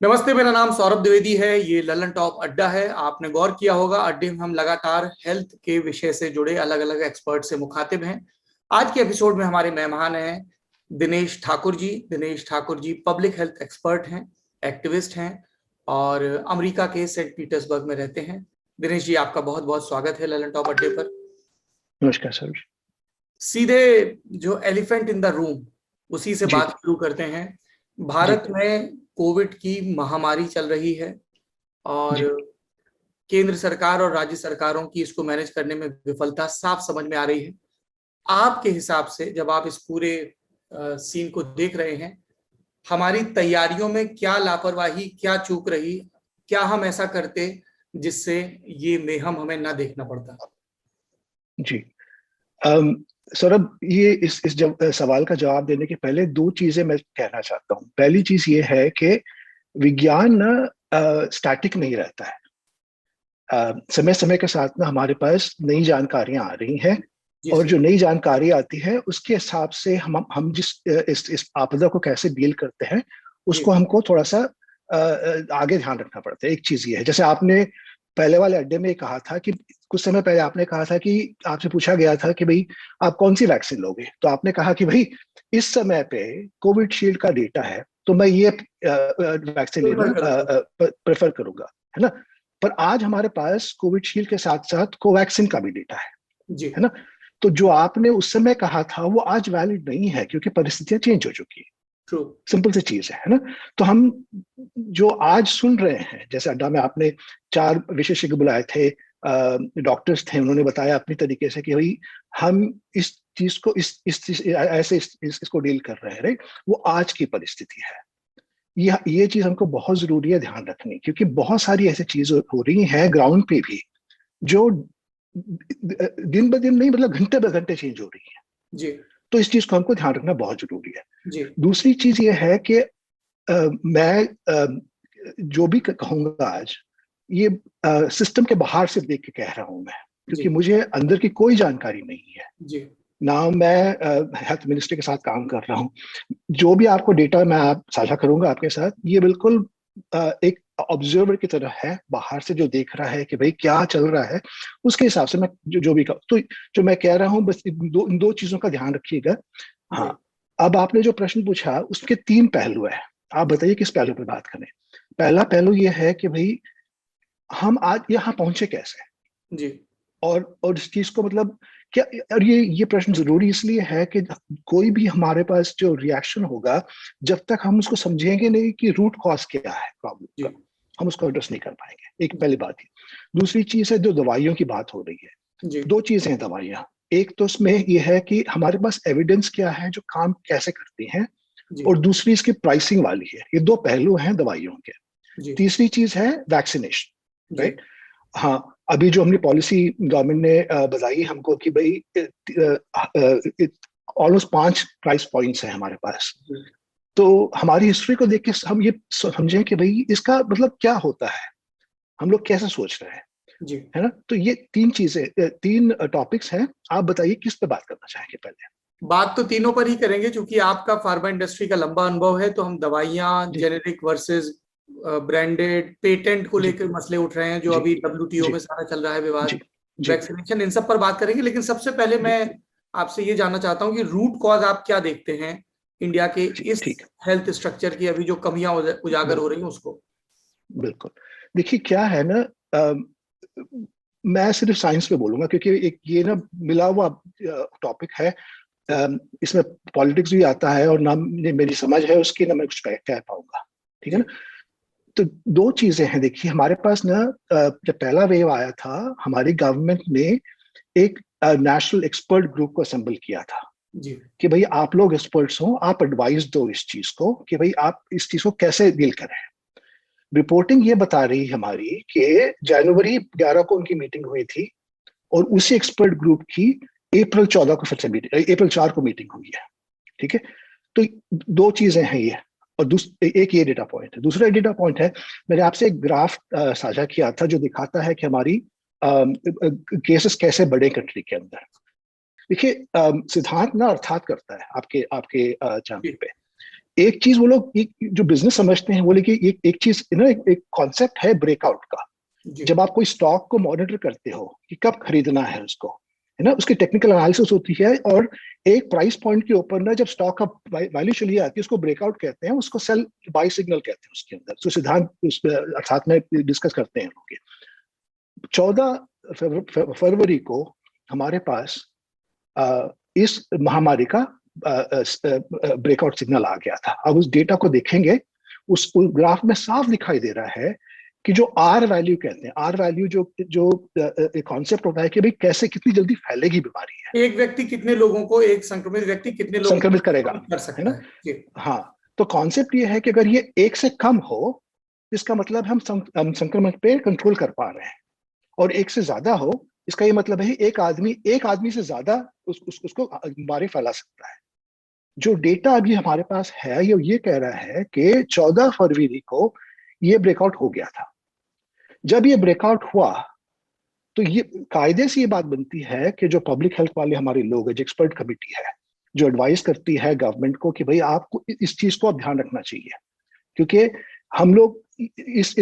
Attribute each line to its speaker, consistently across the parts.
Speaker 1: नमस्ते, मेरा नाम सौरभ द्विवेदी है। ये ललन टॉप अड्डा है। आपने गौर किया होगा, अड्डे में हम लगातार हेल्थ के विषय से जुड़े अलग अलग एक्सपर्ट से मुखातिब हैं। आज के एपिसोड में हमारे मेहमान हैं Dinesh Thakur ji. Dinesh Thakur ji public health expert हैं, एक्टिविस्ट हैं और अमेरिका के सेंट पीटर्सबर्ग में रहते हैं। दिनेश जी, आपका बहुत बहुत स्वागत है ललन टॉप अड्डे पर।
Speaker 2: नमस्कार सर।
Speaker 1: सीधे जो एलिफेंट इन द रूम, उसी से
Speaker 2: जी
Speaker 1: बात शुरू करते हैं।
Speaker 2: जी
Speaker 1: भारत में कोविड की महामारी चल रही है और
Speaker 2: जी।
Speaker 1: केंद्र सरकार और राज्य सरकारों की इसको मैनेज करने में विफलता साफ समझ में आ रही है। आपके हिसाब से जब आप इस पूरे सीन को देख रहे हैं, हमारी तैयारियों में क्या लापरवाही, क्या चूक रही, क्या हम ऐसा करते जिससे ये मेहम हमें ना देखना पड़ता?
Speaker 2: जी सौरभ, ये इस सवाल का जवाब देने के पहले दो चीजें मैं कहना चाहता हूँ। पहली चीज ये है कि विज्ञान ना स्टैटिक नहीं रहता है। समय समय के साथ में हमारे पास नई जानकारियां आ रही हैं
Speaker 1: जी
Speaker 2: और
Speaker 1: सर।
Speaker 2: जो नई जानकारी आती है उसके हिसाब से हम जिस इस आपदा को कैसे डील करते हैं
Speaker 1: जी
Speaker 2: उसको हमको थोड़ा सा आगे ध्यान रखना पड़ता है। एक चीज ये है, जैसे आपने पहले वाले अड्डे में कहा था कि कुछ समय पहले आपने कहा था कि आपसे पूछा गया था कि भाई आप कौन सी वैक्सीन लोगे, तो आपने कहा कि भाई इस समय पे कोविडशील्ड का डेटा है तो मैं ये वैक्सीन
Speaker 1: प्रेफर
Speaker 2: लेना
Speaker 1: करूंगा।
Speaker 2: प्रेफर करूंगा, है ना। पर आज हमारे पास कोविडशील्ड के साथ साथ कोवैक्सीन का भी डेटा
Speaker 1: जी।
Speaker 2: है ना। तो जो आपने उस समय कहा था वो आज वैलिड नहीं है क्योंकि परिस्थितियां चेंज हो चुकी है।
Speaker 1: ट्रू।
Speaker 2: सिंपल सी चीज है ना। तो हम जो आज सुन रहे हैं, जैसे अड्डा में आपने 4 विशेषज्ञ बुलाए थे, डॉक्टर्स थे, उन्होंने बताया अपनी तरीके से कि भाई हम इस चीज को इसको डील कर रहे हैं, राइट। वो आज की परिस्थिति है। ये चीज हमको बहुत जरूरी है ध्यान रखनी, क्योंकि बहुत सारी ऐसी चीज हो रही हैं ग्राउंड पे भी जो दिन ब दिन नहीं, मतलब घंटे ब घंटे चेंज हो रही है।
Speaker 1: जी
Speaker 2: तो इस चीज को हमको ध्यान रखना बहुत जरूरी है।
Speaker 1: जी
Speaker 2: दूसरी चीज ये है कि मैं जो भी कहूंगा आज, ये सिस्टम के बाहर से देख के कह रहा हूं मैं,
Speaker 1: जी
Speaker 2: क्योंकि मुझे अंदर की कोई जानकारी नहीं है
Speaker 1: जी
Speaker 2: ना। मैं हेल्थ मिनिस्ट्री के साथ काम कर रहा हूँ। जो भी आपको डेटा मैं आप साझा करूंगा आपके साथ, ये बिल्कुल एक ऑब्जर्वर की तरह है, बाहर से जो देख रहा है कि भाई क्या चल रहा है, उसके हिसाब से मैं जो भी कहूँ। तो जो मैं कह रहा हूँ बस इन दो चीजों का ध्यान रखिएगा। हाँ,
Speaker 1: जी।
Speaker 2: अब आपने जो प्रश्न पूछा उसके 3 पहलू है। आप बताइए किस पहलू पे बात करें। पहला पहलू ये है कि भाई हम आज यहाँ पहुंचे कैसे,
Speaker 1: जी
Speaker 2: और इस चीज को मतलब क्या। और ये प्रश्न जरूरी इसलिए है कि कोई भी हमारे पास जो रिएक्शन होगा, जब तक हम उसको समझेंगे नहीं कि रूट कॉज क्या है प्रॉब्लम
Speaker 1: जी
Speaker 2: का, हम उसको एड्रेस नहीं कर पाएंगे। एक पहली बात है। दूसरी चीज है जो दवाइयों की बात हो रही है।
Speaker 1: जी
Speaker 2: 2 चीजें हैं दवाइयां। एक तो उसमें ये है कि हमारे पास एविडेंस क्या है, जो काम कैसे करती हैं,
Speaker 1: जी
Speaker 2: और दूसरी इसकी प्राइसिंग वाली है। ये 2 पहलू हैं दवाइयों के।
Speaker 1: जी
Speaker 2: तीसरी चीज है वैक्सीनेशन,
Speaker 1: जी
Speaker 2: राइट। हाँ, अभी जो हमने पॉलिसी गवर्नमेंट ने बताई हमको कि भाई ऑलमोस्ट 5 प्राइस पॉइंट्स हैं हमारे पास।
Speaker 1: जी
Speaker 2: तो हमारी हिस्ट्री को देख के हम ये समझें कि भाई इसका मतलब क्या होता है, हम लोग कैसे सोच रहे हैं,
Speaker 1: जी।
Speaker 2: है ना। तो ये 3 चीजें, 3 टॉपिक्स हैं। आप बताइए किस पे बात करना चाहेंगे पहले।
Speaker 1: बात तो तीनों पर ही करेंगे, क्योंकि आपका फार्मा इंडस्ट्री का लंबा अनुभव है। तो हम दवाइयां,
Speaker 2: जी
Speaker 1: जेनेरिक वर्सेस ब्रांडेड, पेटेंट को
Speaker 2: जी
Speaker 1: लेकर मसले उठ रहे हैं जो
Speaker 2: जी
Speaker 1: अभी डब्ल्यूटीओ
Speaker 2: जी
Speaker 1: में सारा चल रहा है
Speaker 2: जी
Speaker 1: विवाद,
Speaker 2: जी
Speaker 1: वैक्सीनेशन, इन सब पर बात करेंगे। लेकिन सबसे पहले
Speaker 2: जी
Speaker 1: मैं आपसे ये जानना चाहता हूँ कि रूट कॉज आप क्या देखते हैं इंडिया के
Speaker 2: जी।
Speaker 1: इस
Speaker 2: ठीक।
Speaker 1: हेल्थ स्ट्रक्चर की अभी जो कमियां उजागर हो रही
Speaker 2: बिल्कुल
Speaker 1: हैं उसको।
Speaker 2: बिल्कुल। देखिए क्या है ना, मैं सिर्फ साइंस पे बोलूंगा क्योंकि एक ये ना मिला हुआ टॉपिक है।
Speaker 1: जी
Speaker 2: इसमें पॉलिटिक्स भी आता है और ना मेरी समझ है उसकी, ना मैं कुछ कह पाऊंगा। ठीक है
Speaker 1: जी
Speaker 2: ना। तो 2 चीजें हैं। देखिए हमारे पास ना जब पहला वेव आया था, हमारी गवर्नमेंट ने एक नेशनल एक्सपर्ट ग्रुप को असेंबल किया था
Speaker 1: जी
Speaker 2: कि भाई आप लोग एक्सपर्ट्स हो, आप एडवाइस दो इस चीज को कि भाई आप इस चीज को कैसे डील करें। रिपोर्टिंग ये बता रही है हमारी कि जनवरी 11 को उनकी मीटिंग हुई थी, और उसी एक्सपर्ट ग्रुप की अप्रैल 14 को फिर से मीटिंग, अप्रैल 4 को मीटिंग हुई है। ठीक है। तो 2 चीजें हैं ये। और एक ये डेटा पॉइंट है। दूसरा डेटा पॉइंट है, मैंने आपसे एक ग्राफ साझा किया था जो दिखाता है कि हमारी केसेस कैसे बढ़े कंट्री के अंदर। देखिए सिद्धांत ना अर्थात करता है आपके आपके जानने
Speaker 1: जी
Speaker 2: पे। एक चीज वो लोग जो बिजनेस समझते हैं, वो लेकिन एक चीज ना, एक कॉन्सेप्ट है ब्रेकआउट का। जब आप कोई स्टॉक को मॉनिटर करते हो कि कब खरीदना है उसको, है ना, उसकी टेक्निकल एनालिसिस होती है, और एक प्राइस पॉइंट के ऊपर ना जब स्टॉक का वैल्यू चली आती है, उसको ब्रेकआउट कहते हैं, उसको सेल बाय सिग्नल कहते हैं। उसके अंदर जो सिद्धांत साथ में डिस्कस करते हैं लोग। 14 फरवरी को हमारे पास इस महामारी का ब्रेकआउट सिग्नल आ गया था। अब उस डेटा को देखेंगे, उस ग्राफ में साफ दिखाई दे रहा है कि जो आर वैल्यू कहते हैं, आर वैल्यू जो जो कॉन्सेप्ट होता है कि भाई कैसे कितनी जल्दी फैलेगी बीमारी है,
Speaker 1: एक व्यक्ति कितने लोगों को, एक संक्रमित व्यक्ति कितने लोगों
Speaker 2: संक्रमित
Speaker 1: को
Speaker 2: करेगा,
Speaker 1: कर
Speaker 2: है
Speaker 1: सकता
Speaker 2: ना।
Speaker 1: है।
Speaker 2: हाँ, तो कॉन्सेप्ट ये है कि अगर ये 1 से कम हो, इसका मतलब हम संक्रमण पे कंट्रोल कर पा रहे हैं, और 1 से ज्यादा हो, इसका ये मतलब है एक आदमी से ज्यादा उसको बीमारी फैला सकता है। जो डेटा अभी हमारे पास है ये कह रहा है कि 14 फरवरी को ये ब्रेकआउट हो गया था। जब ये ब्रेकआउट हुआ तो ये कायदे से ये बात बनती है कि जो पब्लिक हेल्थ वाले हमारे लोग हैं, जो एक्सपर्ट कमेटी है, जो एडवाइस करती है गवर्नमेंट को कि भाई आपको इस चीज को अब ध्यान रखना चाहिए, क्योंकि हम लोग इस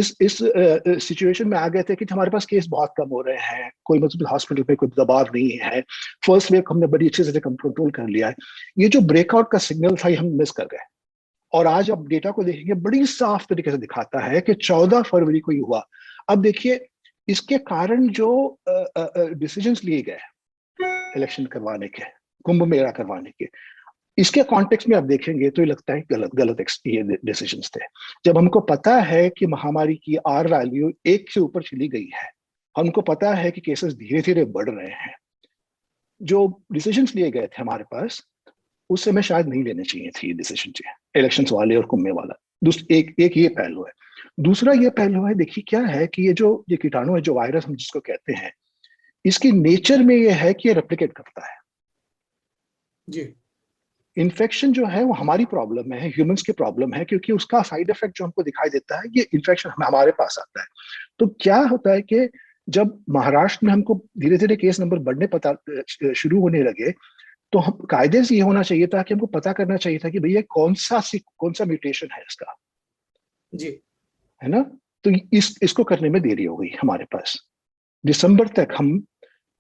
Speaker 2: सिचुएशन में आ गए थे कि हमारे पास केस बहुत कम हो रहे हैं, कोई मतलब हॉस्पिटल पे कोई दबाव नहीं है, फर्स्ट वेव हमने बड़ी अच्छे से कंट्रोल कर लिया है। ये जो ब्रेकआउट का सिग्नल था ये हम मिस कर गए, और आज आप डेटा को देखेंगे बड़ी साफ तरीके से दिखाता है कि 14 फरवरी को ही हुआ। अब देखिए इसके कारण जो डिसीजंस लिए गए इलेक्शन करवाने के, कुंभ मेला करवाने के, इसके कॉन्टेक्स्ट में आप देखेंगे तो ये लगता है गलत ये डिसीजंस थे। जब हमको पता है कि महामारी की आर वैल्यू 1 से ऊपर चली गई है, हमको पता है कि केसेस धीरे धीरे बढ़ रहे हैं, जो डिसीजंस लिए गए थे हमारे पास उस समय शायद नहीं लेने चाहिए थे ये डिसीजन, इलेक्शंस वाले और कुंभ वाला। एक ये पहलू है। दूसरा ये पहलू है, देखिए क्या है कि ये कीटाणु है, जो वायरस हम जिसको कहते हैं, इसकी नेचर में ये है कि ये रेप्लिकेट करता है
Speaker 1: जी।
Speaker 2: इन्फेक्शन जो है वो हमारी प्रॉब्लम है, ह्यूमंस की प्रॉब्लम है, क्योंकि उसका साइड इफेक्ट जो हमको दिखाई देता है, ये इन्फेक्शन हमारे पास आता है। तो क्या होता है कि जब महाराष्ट्र में हमको धीरे धीरे केस नंबर बढ़ने पता शुरू होने लगे, तो हम कायदे से ये होना चाहिए था कि हमको पता करना चाहिए था कि भैया कौन सा म्यूटेशन है इसका,
Speaker 1: जी,
Speaker 2: है ना। तो इसको करने में देरी हो गई हमारे पास। दिसंबर तक हम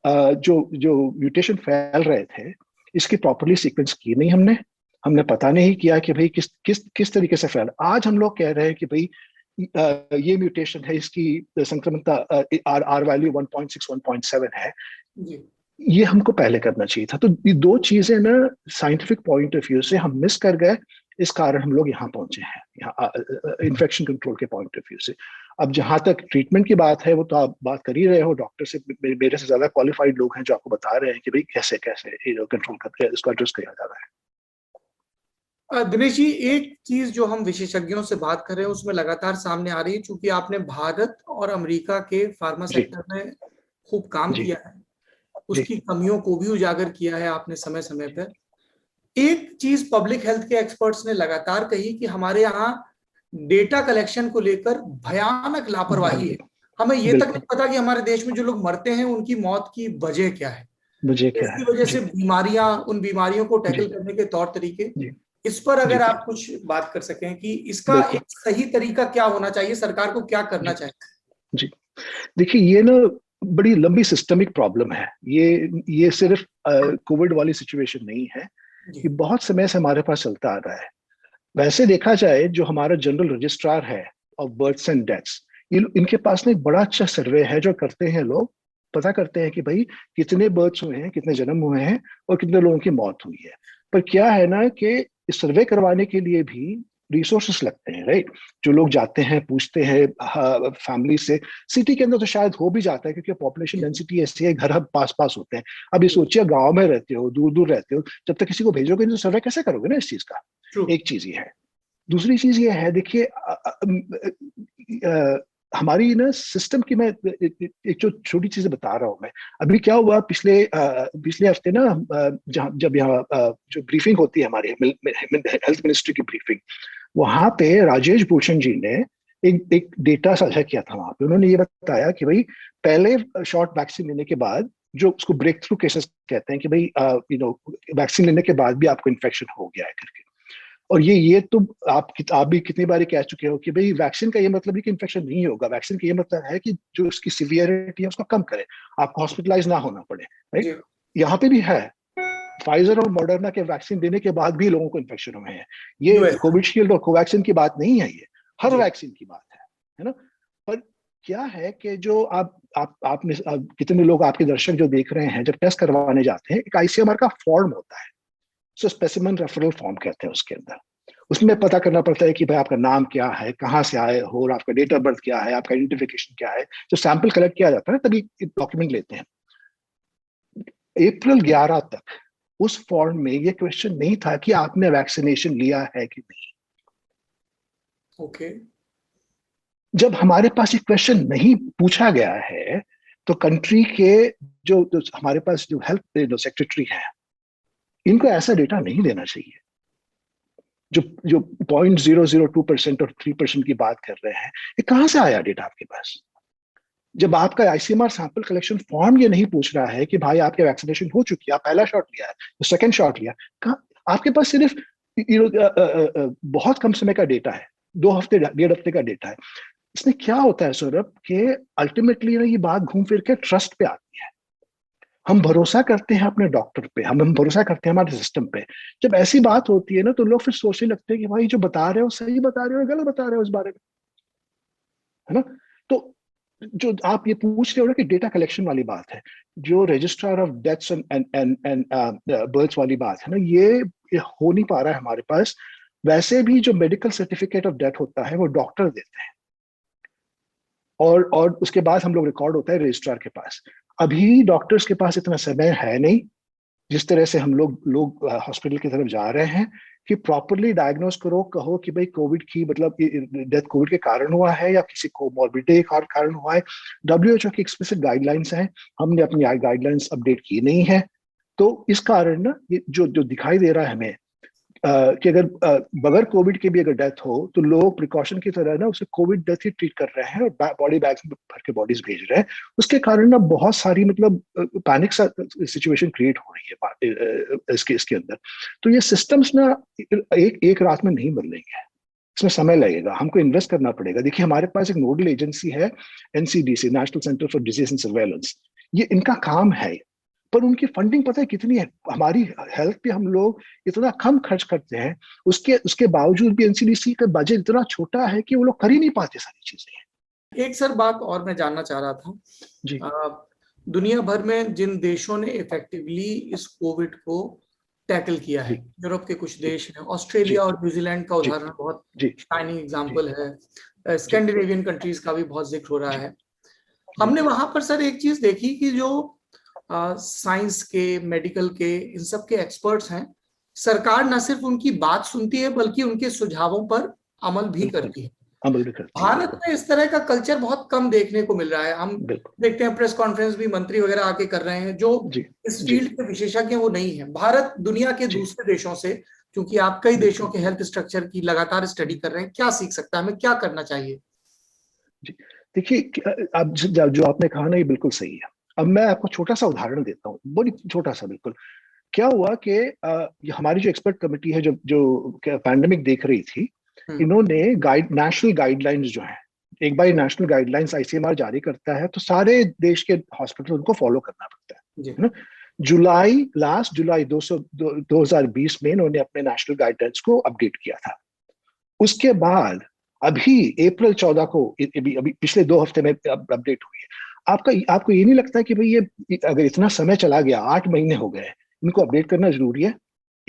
Speaker 2: जो जो म्यूटेशन फैल रहे थे, इसकी प्रॉपरली सीक्वेंस की नहीं हमने पता नहीं किया कि भाई किस तरीके से फैल। आज हम लोग कह रहे हैं कि भाई ये म्यूटेशन है, इसकी संक्रमणता आर वैल्यू 1.6 1.7 है।
Speaker 1: जी।
Speaker 2: ये हमको पहले करना चाहिए था। तो ये दो चीजें ना साइंटिफिक पॉइंट ऑफ व्यू से हम मिस कर गए, इस कारण हम लोग यहाँ पहुंचे हैं, यहाँ इन्फेक्शन कंट्रोल के पॉइंट ऑफ व्यू से। अब जहां तक ट्रीटमेंट की बात है, वो तो आप बात कर ही रहे हो, डॉक्टर से मेरे से ज्यादा क्वालिफाइड लोग हैं जो आपको बता रहे हैं कि भाई कैसे कैसे कंट्रोल करके इसको एड्रेस किया जा रहा है।
Speaker 1: दिनेश जी, एक चीज जो हम विशेषज्ञों से बात कर रहे हैं उसमें लगातार सामने आ रही है, चूंकि आपने भारत और अमेरिका के फार्मा
Speaker 2: जी
Speaker 1: सेक्टर में खूब काम
Speaker 2: जी
Speaker 1: किया है,
Speaker 2: जी
Speaker 1: उसकी कमियों को भी उजागर किया है आपने समय समय पर। एक चीज पब्लिक हेल्थ के एक्सपर्ट्स ने लगातार कही कि हमारे यहाँ डेटा कलेक्शन को लेकर भयानक लापरवाही है। हमें ये तक
Speaker 2: बिल्कुल।
Speaker 1: नहीं पता कि हमारे देश में जो लोग मरते हैं उनकी मौत की वजह क्या है,
Speaker 2: मुझे क्या
Speaker 1: इसकी
Speaker 2: है।
Speaker 1: वजह
Speaker 2: जी
Speaker 1: से बीमारियां, उन बीमारियों को टैकल
Speaker 2: जी
Speaker 1: करने के तौर तरीके,
Speaker 2: जी
Speaker 1: इस पर
Speaker 2: जी
Speaker 1: अगर आप कुछ बात कर सकें कि इसका
Speaker 2: बिल्कुल।
Speaker 1: एक सही तरीका क्या होना चाहिए, सरकार को क्या करना
Speaker 2: जी
Speaker 1: चाहिए।
Speaker 2: जी देखिए, ये ना बड़ी लंबी सिस्टमिक प्रॉब्लम है। ये सिर्फ कोविड वाली सिचुएशन नहीं है,
Speaker 1: जी।
Speaker 2: ये बहुत समय से हमारे पास चलता आ रहा है। वैसे देखा जाए, जो हमारा जनरल रजिस्ट्रार है ऑफ बर्थ्स एंड डेथ्स, इनके पास ना एक बड़ा अच्छा सर्वे है जो करते हैं लोग, पता करते हैं कि भाई कितने बर्थ्स हुए हैं, कितने जन्म हुए हैं, और कितने लोगों की मौत हुई है। पर क्या है ना कि इस सर्वे करवाने के लिए भी रिसोर्सेस लगते हैं, राइट। जो लोग जाते हैं, पूछते हैं फैमिली से, सिटी के अंदर तो शायद हो भी जाता है क्योंकि पॉपुलेशन डेंसिटी ऐसी है, घर पास पास होते हैं। अब ये सोचिए, गांव में रहते हो, दूर दूर रहते हो, जब तक किसी को भेजोगे नहीं तो सर्वे कैसे करोगे ना इस चीज का।
Speaker 1: ट्रू।
Speaker 2: एक चीज ये है। दूसरी चीज ये है, देखिए हमारी ना सिस्टम की, मैं एक जो छोटी चीज बता रहा हूँ मैं। अभी क्या हुआ, पिछले हफ्ते ना, जब यहाँ जो ब्रीफिंग होती है हमारी हेल्थ मिनिस्ट्री की ब्रीफिंग, वहां पे राजेश भूषण जी ने एक डेटा साझा किया था। वहां पे उन्होंने ये बताया कि भाई पहले शॉट वैक्सीन लेने के बाद, जो उसको ब्रेक थ्रू केसेस कहते हैं कि भाई वैक्सीन लेने के बाद भी आपको इन्फेक्शन हो गया है करके, और ये तो आप भी कितनी बार कह चुके हो कि भाई वैक्सीन का ये मतलब है कि इन्फेक्शन नहीं होगा, वैक्सीन का ये मतलब है कि जो उसकी सिवियरिटी है उसको कम करे, आपको हॉस्पिटलाइज ना होना पड़े, राइट। यहाँ पे भी है, फाइजर और मॉडर्ना के वैक्सीन देने के बाद भी लोगों को इन्फेक्शन हुए हैं। ये
Speaker 1: US।
Speaker 2: कोविशील्ड और कोवैक्सीन की बात नहीं है, ये हर
Speaker 1: जी।
Speaker 2: वैक्सीन की बात है ना। पर क्या है कि जो आपने कितने लोग आपके दर्शक जो देख रहे हैं, जब टेस्ट करवाने जाते हैं एक आईसीएमआर का फॉर्म होता है, सो स्पेसिमेन रेफरल फॉर्म कहते हैं, उसके अंदर उसमें पता करना पड़ता है कि भाई आपका नाम क्या है, कहाँ से आए हो, और आपका डेट ऑफ बर्थ क्या है, आपका आइडेंटिफिकेशन क्या है। जो सैंपल कलेक्ट किया जाता है तभी डॉक्यूमेंट लेते हैं। अप्रैल 11 तक उस फॉर्म में ये क्वेश्चन नहीं था कि आपने वैक्सीनेशन लिया है कि नहीं।
Speaker 1: ओके।
Speaker 2: जब हमारे पास ये क्वेश्चन नहीं पूछा गया है तो कंट्री के जो हमारे पास जो हेल्थ सेक्रेटरी है, इनको ऐसा डेटा नहीं देना चाहिए। जो जो 0.002% और 3% की बात कर रहे हैं, ये कहां से आया डेटा आपके पास? जब आपका आईसीएमआर सैंपल कलेक्शन फॉर्म ये नहीं पूछ रहा है कि भाई आपके वैक्सीनेशन हो चुकी है, आप पहला शॉट लिया है, सेकंड शॉट लिया, आपके पास सिर्फ बहुत कम समय का डेटा है, 2 हफ्ते 1.5 हफ्ते का डेटा है। इसमें क्या होता है सौरभ कि अल्टीमेटली ना ये बात घूम फिर के ट्रस्ट पे आती है। हम भरोसा करते हैं अपने डॉक्टर पे, हम भरोसा करते हैं हमारे सिस्टम पे। जब ऐसी बात होती है ना तो लोग फिर सोचने लगते हैं कि भाई जो बता रहे हो सही बता रहे हो, गलत बता रहे हो इस बारे में, है ना। तो जो आप ये पूछ रहे हो ना कि डेटा कलेक्शन वाली बात है, जो registrar of deaths and births वाली बात है ना, ये हो नहीं पा रहा है हमारे पास। वैसे भी जो मेडिकल सर्टिफिकेट ऑफ डेथ होता है वो डॉक्टर देते हैं, और उसके बाद हम लोग रिकॉर्ड होता है रजिस्ट्रार के पास। अभी डॉक्टर्स के पास इतना समय है नहीं, जिस तरह से हम लोग हॉस्पिटल की तरफ जा रहे हैं कि प्रॉपरली डायग्नोस करो, कहो कि भाई कोविड की मतलब डेथ कोविड के कारण हुआ है या किसी कोमॉर्बिडिटी के कारण हुआ है। डब्ल्यूएचओ की एक्सप्लिसिट गाइडलाइंस हैं, हमने अपनी गाइडलाइंस अपडेट की नहीं है। तो इस कारण ना ये जो जो दिखाई दे रहा है हमें कि अगर बगैर कोविड के भी अगर डेथ हो तो लोग प्रिकॉशन की तरह ना उसे कोविड डेथ ही ट्रीट कर रहे हैं और बॉडी बैग्स में भर के बॉडीज भेज रहे हैं। उसके कारण ना बहुत सारी मतलब पैनिक सिचुएशन क्रिएट हो रही है इसके अंदर। तो ये सिस्टम्स ना एक रात में नहीं बदलेंगे, इसमें समय लगेगा, हमको इन्वेस्ट करना पड़ेगा। देखिए हमारे पास एक नोडल एजेंसी है NCDC, national centre for disease and surveillance, ये इनका काम है। पर उनकी फंडिंग पता है कितनी है? हमारी हेल्थ पे हम लोग इतना कम खर्च करते हैं, उसके बावजूद भी एनसीडीसी का बजट इतना छोटा है कि वो लोग कर ही नहीं पाते सारी चीजें।
Speaker 1: एक सर बात और मैं जानना चाह रहा था
Speaker 2: जी।
Speaker 1: दुनिया भर में जिन देशों ने इफेक्टिवली इस कोविड को टैकल किया है, यूरोप के कुछ देश हैं, ऑस्ट्रेलिया और न्यूजीलैंड का उदाहरण बहुत शाइनिंग एग्जांपल है, स्कैंडिनेवियन कंट्रीज का भी बहुत जिक्र हो रहा है। हमने वहां पर सर एक चीज देखी कि जो साइंस के, मेडिकल के, इन सब के एक्सपर्ट्स हैं, सरकार न सिर्फ उनकी बात सुनती है बल्कि उनके सुझावों पर अमल भी करती है। भारत में इस तरह का कल्चर बहुत कम देखने को मिल रहा है। हम देखते हैं प्रेस कॉन्फ्रेंस भी मंत्री वगैरह आके कर रहे हैं जो इस फील्ड के विशेषज्ञ वो नहीं है। भारत दुनिया के दूसरे देशों से, क्योंकि आप कई देशों के हेल्थ स्ट्रक्चर की लगातार स्टडी कर रहे हैं, क्या सीख सकता है, हमें क्या करना चाहिए?
Speaker 2: देखिए अब जो आपने कहा ना ये बिल्कुल सही है। अब मैं आपको छोटा सा उदाहरण देता हूँ, बड़ी छोटा सा बिल्कुल। क्या हुआ कि हमारी जो एक्सपर्ट कमेटी है जो पैंडेमिक देख रही थी, इन्होंने नेशनल गाइडलाइंस जो है, एक बार नेशनल गाइडलाइंस आईसीएमआर जारी करता है तो सारे देश के हॉस्पिटल उनको फॉलो करना पड़ता है ना। लास्ट जुलाई 2020 में इन्होंने अपने नेशनल गाइडलाइंस को अपडेट किया था। उसके बाद अभी अप्रैल 14 को अभी पिछले 2 हफ्ते में अपडेट हुई है। आपको ये नहीं लगता कि भाई ये अगर इतना समय चला गया, 8 महीने हो गए, इनको अपडेट करना जरूरी है?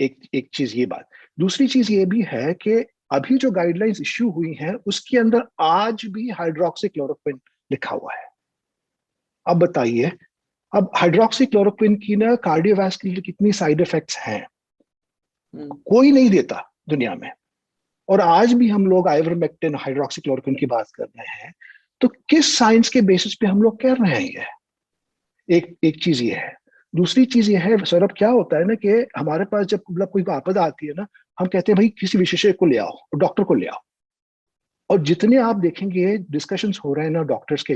Speaker 2: एक चीज ये बात। दूसरी चीज ये भी है कि अभी जो गाइडलाइंस इश्यू हुई हैं उसके अंदर आज भी हाइड्रोक्सीक्लोरोक्विन लिखा हुआ है। अब बताइए, अब हाइड्रोक्सीक्लोरोक्विन की ना कार्डियोवैस्कुलर कितनी साइड इफेक्ट्स हैं, कोई नहीं देता दुनिया में। और आज भी हम लोग आइवरमेक्टिन, हाइड्रोक्सीक्लोरोक्विन की बात कर रहे हैं। तो किस साइंस के बेसिस पे हम लोग कर रहे हैं ये? एक चीज ये है। दूसरी चीज ये है सौरभ, क्या होता है ना कि हमारे पास जब मतलब कोई आपदा आती है ना, हम कहते हैं भाई किसी विशेषज्ञ को ले आओ, डॉक्टर को ले आओ। और जितने आप देखेंगे डिस्कशंस हो रहे हैं ना डॉक्टर्स के,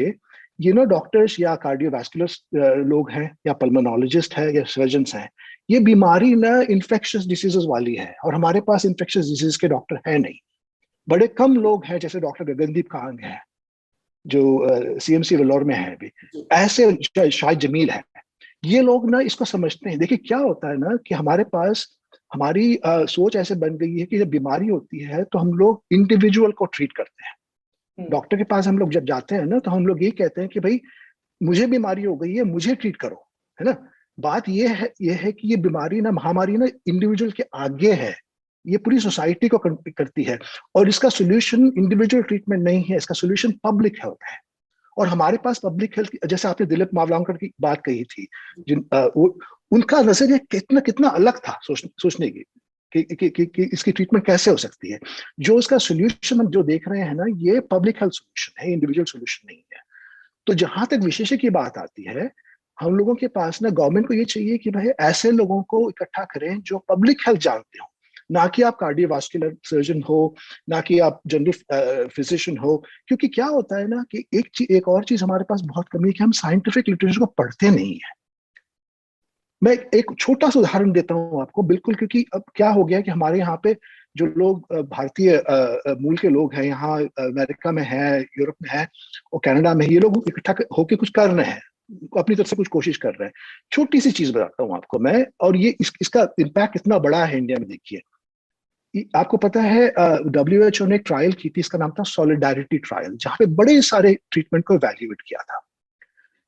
Speaker 2: ये ना डॉक्टर्स या कार्डियोवैस्कुलर लोग हैं या पल्मोनोलॉजिस्ट है या सर्जन्स हैं, ये बीमारी ना इन्फेक्शियस डिसीजेस वाली है, और हमारे पास इन्फेक्शियस डिसीज के डॉक्टर है नहीं। बड़े कम लोग हैं, जैसे डॉक्टर गगनदीप कांग है जो सीएमसी वेल्लोर में है अभी, ऐसे शाहिद जमील है। ये लोग ना इसको समझते हैं। देखिए क्या होता है ना कि हमारे पास हमारी सोच ऐसे बन गई है कि जब बीमारी होती है तो हम लोग इंडिविजुअल को ट्रीट करते हैं। डॉक्टर के पास हम लोग जब जाते हैं ना तो हम लोग ये कहते हैं कि भाई मुझे बीमारी हो गई है, मुझे ट्रीट करो, है ना। बात ये है कि ये बीमारी ना, महामारी ना इंडिविजुअल के आगे है, ये पूरी सोसाइटी को करती है, और इसका सोल्यूशन इंडिविजुअल ट्रीटमेंट नहीं है, इसका सोल्यूशन पब्लिक हेल्थ है। और हमारे पास पब्लिक हेल्थ, जैसे आपने दिलीप मावलंकर की बात कही थी, उनका नजरिया कितना कितना अलग था सोचने की कि इसकी ट्रीटमेंट कैसे हो सकती है। जो इसका सोल्यूशन हम जो देख रहे हैं ना, ये पब्लिक हेल्थ सोल्यूशन है, इंडिविजुअल सोल्यूशन नहीं है। तो जहां तक विशेषज्ञ की बात आती है, हम लोगों के पास ना गवर्नमेंट को ये चाहिए कि भाई ऐसे लोगों को इकट्ठा करें जो पब्लिक हेल्थ जानते हो, ना कि आप कार्डियोवास्कुलर सर्जन हो, ना कि आप जनरल फिजिशियन हो। क्योंकि क्या होता है ना कि एक और चीज हमारे पास बहुत कमी है कि हम साइंटिफिक लिटरेचर को पढ़ते नहीं है। मैं एक छोटा सा उदाहरण देता हूँ आपको, बिल्कुल, क्योंकि अब क्या हो गया कि हमारे यहाँ पे जो लोग भारतीय मूल के लोग हैं, यहाँ अमेरिका में है, यूरोप में है और कनाडा में, ये लोग इकट्ठा होके कुछ कर रहे हैं, अपनी तरफ से कुछ कोशिश कर रहे हैं। छोटी सी चीज बताता हूँ आपको मैं, और ये इसका इम्पैक्ट कितना बड़ा है इंडिया में, देखिए। आपको पता है WHO ने एक ट्रायल की थी, इसका नाम था सॉलिडारिटी ट्रायल, जहां पे बड़े सारे ट्रीटमेंट को इवैल्यूएट किया था।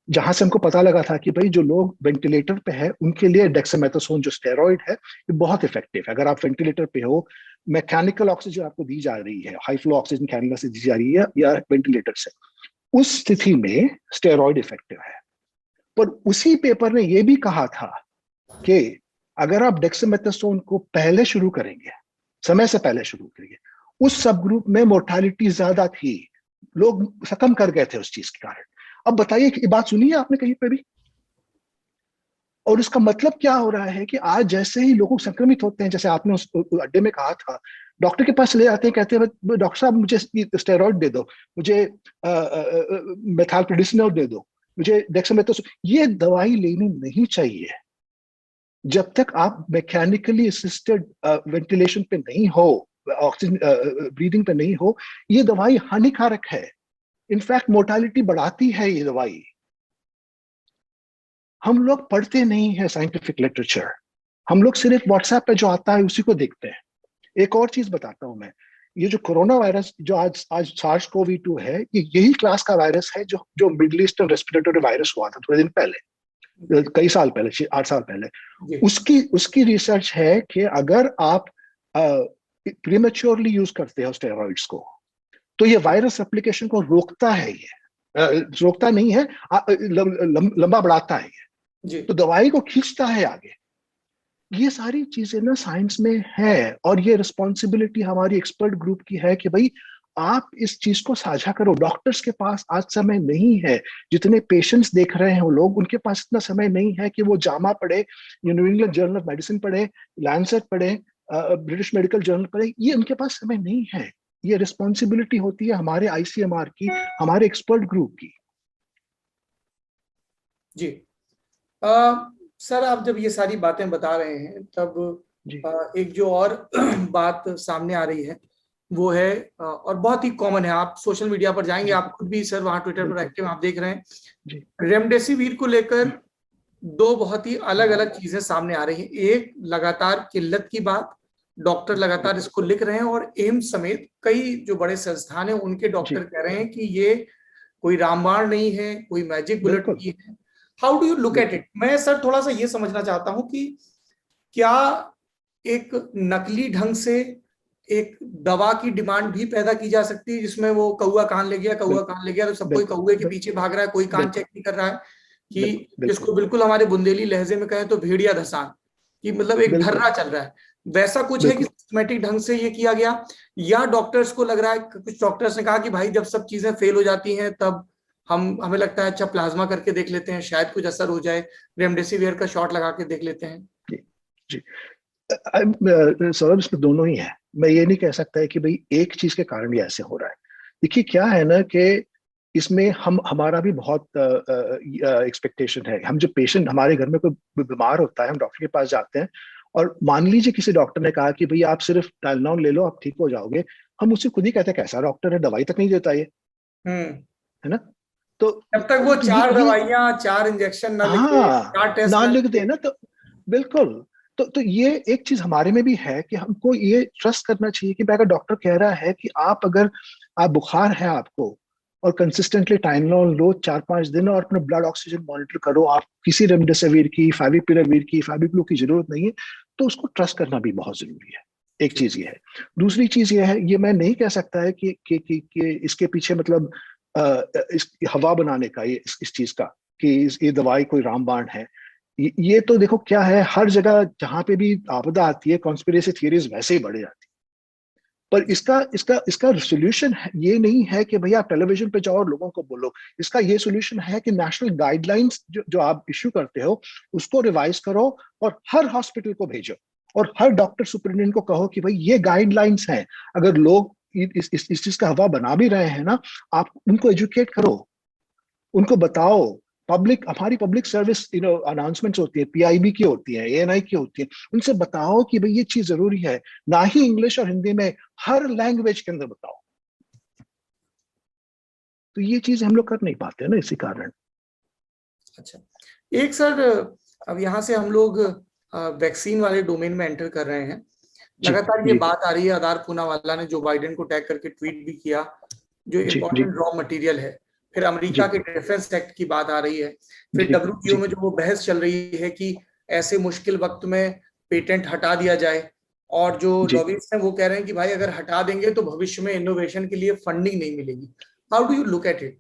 Speaker 2: जहां से हमको पता लगा था कि भाई जो लोग वेंटिलेटर पे है उनके लिए डेक्सामेथासोन जो स्टेरॉइड है ये बहुत इफेक्टिव है। अगर आप वेंटिलेटर पे हो, मैकेनिकल ऑक्सीजन आपको दी जा रही है, हाई फ्लो ऑक्सीजन कैनुला से दी जा रही है या वेंटिलेटर से, उस स्थिति में स्टेरॉइड इफेक्टिव है। पर उसी पेपर ने यह भी कहा था कि अगर आप डेक्सामेथासोन को पहले शुरू करेंगे, समय से पहले शुरू करेंगे, उस सब ग्रुप में मोर्टालिटी ज्यादा थी, लोग खत्म कर गए थे उस चीज के कारण। अब बताइए कि बात सुनी है आपने कहीं पे भी? और इसका मतलब क्या हो रहा है कि आज जैसे ही लोग संक्रमित होते हैं, जैसे आपने उस अड्डे में कहा था, डॉक्टर के पास चले जाते हैं, कहते हैं डॉक्टर साहब मुझे स्टेरॉइड दे दो, मुझे मेथाइलप्रेडिसोल दे दो, मुझे डेक्सामेथासोन। ये दवाई लेनी नहीं चाहिए जब तक आप मैकेनिकली असिस्टेड वेंटिलेशन पे नहीं हो, ऑक्सीजन ब्रीदिंग पे नहीं हो। ये दवाई हानिकारक है, इनफैक्ट मोर्टालिटी बढ़ाती है ये दवाई। हम लोग पढ़ते नहीं है साइंटिफिक लिटरेचर, हम लोग सिर्फ व्हाट्सएप पे जो आता है उसी को देखते हैं। एक और चीज बताता हूं मैं, ये जो कोरोना वायरस जो आज आज SARS-CoV-2 है, ये यही क्लास का वायरस है जो मिडिल ईस्टर्न रेस्पिरेटरी वायरस हुआ था थोड़े दिन पहले, कई साल पहले, 8 साल पहले। उसकी रिसर्च है कि अगर आप प्रीमेच्योरली यूज करते हो स्टेरॉइड्स को, तो ये वायरस एप्लीकेशन को रोकता है, ये रोकता नहीं है, लंबा बढ़ाता है ये, तो दवाई को खींचता है आगे। ये सारी चीजें ना साइंस में है, और ये रिस्पॉन्सिबिलिटी हमारी एक्सपर्ट ग्रुप की है कि भाई आप इस चीज को साझा करो। डॉक्टर्स के पास आज समय नहीं है, जितने पेशेंट्स देख रहे हैं वो लोग, उनके पास इतना समय नहीं है कि वो जामा पढ़े, new England journal of medicine पढ़े, लैंसेट पढ़े, ब्रिटिश मेडिकल जर्नल पढ़े, ये उनके पास समय नहीं है। ये रिस्पॉन्सिबिलिटी होती है हमारे ICMR की, हमारे एक्सपर्ट ग्रुप की।
Speaker 1: जी सर, आप जब ये सारी बातें बता रहे हैं तब एक जो और बात सामने आ रही है वो है, और बहुत ही कॉमन है, आप सोशल मीडिया पर जाएंगे, आप खुद भी सर वहां ट्विटर पर एक्टिव, आप देख रहे हैं रेमडेसिविर को लेकर दो बहुत ही अलग अलग चीजें सामने आ रही हैं। एक लगातार किल्लत की बात, डॉक्टर लगातार इसको लिख रहे हैं, और एम्स समेत कई जो बड़े संस्थान हैं उनके डॉक्टर कह रहे हैं कि ये कोई रामबाण नहीं है, कोई मैजिक बुलेट नहीं है। How do you look at it? मैं सर थोड़ा सा ये समझना चाहता हूं कि क्या एक नकली ढंग से एक दवा की डिमांड भी पैदा की जा सकती है, जिसमें वो कौआ कान ले गया, कौआ कान ले गया, तो सब कोई कौए के पीछे भाग रहा है, कोई कान चेक नहीं कर रहा है, कि जिसको बिल्कुल हमारे बुंदेली लहजे में कहें तो भेड़िया धसान, कि मतलब एक धर्रा चल रहा है। वैसा कुछ है कि सिस्टमैटिक ढंग से ये किया गया, या डॉक्टर्स को लग रहा है, कुछ डॉक्टर्स ने कहा कि भाई जब सब चीजें फेल हो जाती हैं तब हमें लगता है अच्छा प्लाज्मा करके देख लेते हैं, शायद कुछ असर हो जाए, रेमडेसिविर का शॉट लगा के देख लेते हैं।
Speaker 2: जी सौरभ, इसमें दोनों ही है। मैं ये नहीं कह सकता है कि भाई एक चीज के कारण ये ऐसे हो रहा है। देखिए क्या है ना कि इसमें हम हमारा भी बहुत एक्सपेक्टेशन है। हम जो पेशेंट, हमारे घर में कोई बीमार होता है, हम डॉक्टर के पास जाते हैं, और मान लीजिए किसी डॉक्टर ने कहा कि भाई आप सिर्फ टाइलेनॉल ले लो, आप ठीक हो जाओगे, हम उससे खुद ही कहते हैं कैसा डॉक्टर है, दवाई तक नहीं देता ये,
Speaker 1: हम्म।
Speaker 2: है ना? तो
Speaker 1: जब तक वो
Speaker 2: तो
Speaker 1: चार
Speaker 2: ये
Speaker 1: दवाइयां, चार इंजेक्शन ना लिखे,
Speaker 2: हाँ,
Speaker 1: चार टेस्ट
Speaker 2: ना
Speaker 1: ना
Speaker 2: लिख
Speaker 1: लिखे।
Speaker 2: देना तो बिल्कुल। तो ये एक चीज हमारे में भी है कि हमको ये ट्रस्ट करना चाहिए कि अगर डॉक्टर कह रहा है कि आप बुखार है आपको, और कंसिस्टेंटली टाइलेनॉल लो 4-5 दिन, और अपना ब्लड ऑक्सीजन मॉनिटर करो, आप किसी रेमडेसिविर की, फाविपिराविर की, फाविप्लू की जरूरत नहीं है, तो उसको ट्रस्ट करना भी बहुत जरूरी है। एक चीज ये है। दूसरी चीज ये है, ये मैं नहीं कह सकता है कि इसके पीछे मतलब इस हवा बनाने का, इस चीज का, कि ये दवाई कोई रामबाण है। ये तो देखो क्या है, हर जगह जहां पे भी आपदा आती है कॉन्स्पिरेसी थियरीज वैसे ही बढ़ जाती है। पर इसका इसका इसका सोल्यूशन ये नहीं है कि भैया आप टेलीविजन पे जाओ और लोगों को बोलो। इसका ये सोल्यूशन है कि नेशनल गाइडलाइंस जो आप इश्यू करते हो, उसको रिवाइज करो, और हर हॉस्पिटल को भेजो, और हर डॉक्टर सुपरिटेंडेंट को कहो कि भाई ये गाइडलाइंस हैं। अगर लोग इस चीज का हवा बना भी रहे हैं ना, आप उनको एजुकेट करो, उनको बताओ। हमारी पब्लिक सर्विस अनाउंसमेंट्स होती है, पीआईबी की होती है, एएनआई की होती है, उनसे बताओ कि भाई ये चीज जरूरी है। ना ही इंग्लिश और हिंदी में, हर लैंग्वेज के अंदर बताओ। तो ये चीज हम लोग कर नहीं पाते ना, इसी कारण।
Speaker 1: अच्छा, एक सर, अब यहाँ से हम लोग वैक्सीन वाले डोमेन में एंटर कर रहे हैं।
Speaker 2: जी
Speaker 1: लगातार ये
Speaker 2: जी
Speaker 1: बात आ रही है, आधार पूनावाला ने जो बाइडेन को टैग करके ट्वीट भी किया, जो
Speaker 2: जी जी
Speaker 1: इम्पोर्टेंट रॉ मटेरियल है। फिर अमेरिका
Speaker 2: जी
Speaker 1: के डिफेंस एक्ट की बात आ रही है। फिर
Speaker 2: जी
Speaker 1: डब्ल्यूटीओ
Speaker 2: जी
Speaker 1: में जो वो बहस चल रही है कि ऐसे मुश्किल वक्त में पेटेंट हटा दिया जाए, और जो
Speaker 2: जी।
Speaker 1: लॉबिस्ट हैं वो कह रहे हैं कि भाई अगर हटा देंगे तो भविष्य में इनोवेशन के लिए फंडिंग नहीं मिलेगी। How do you look at it?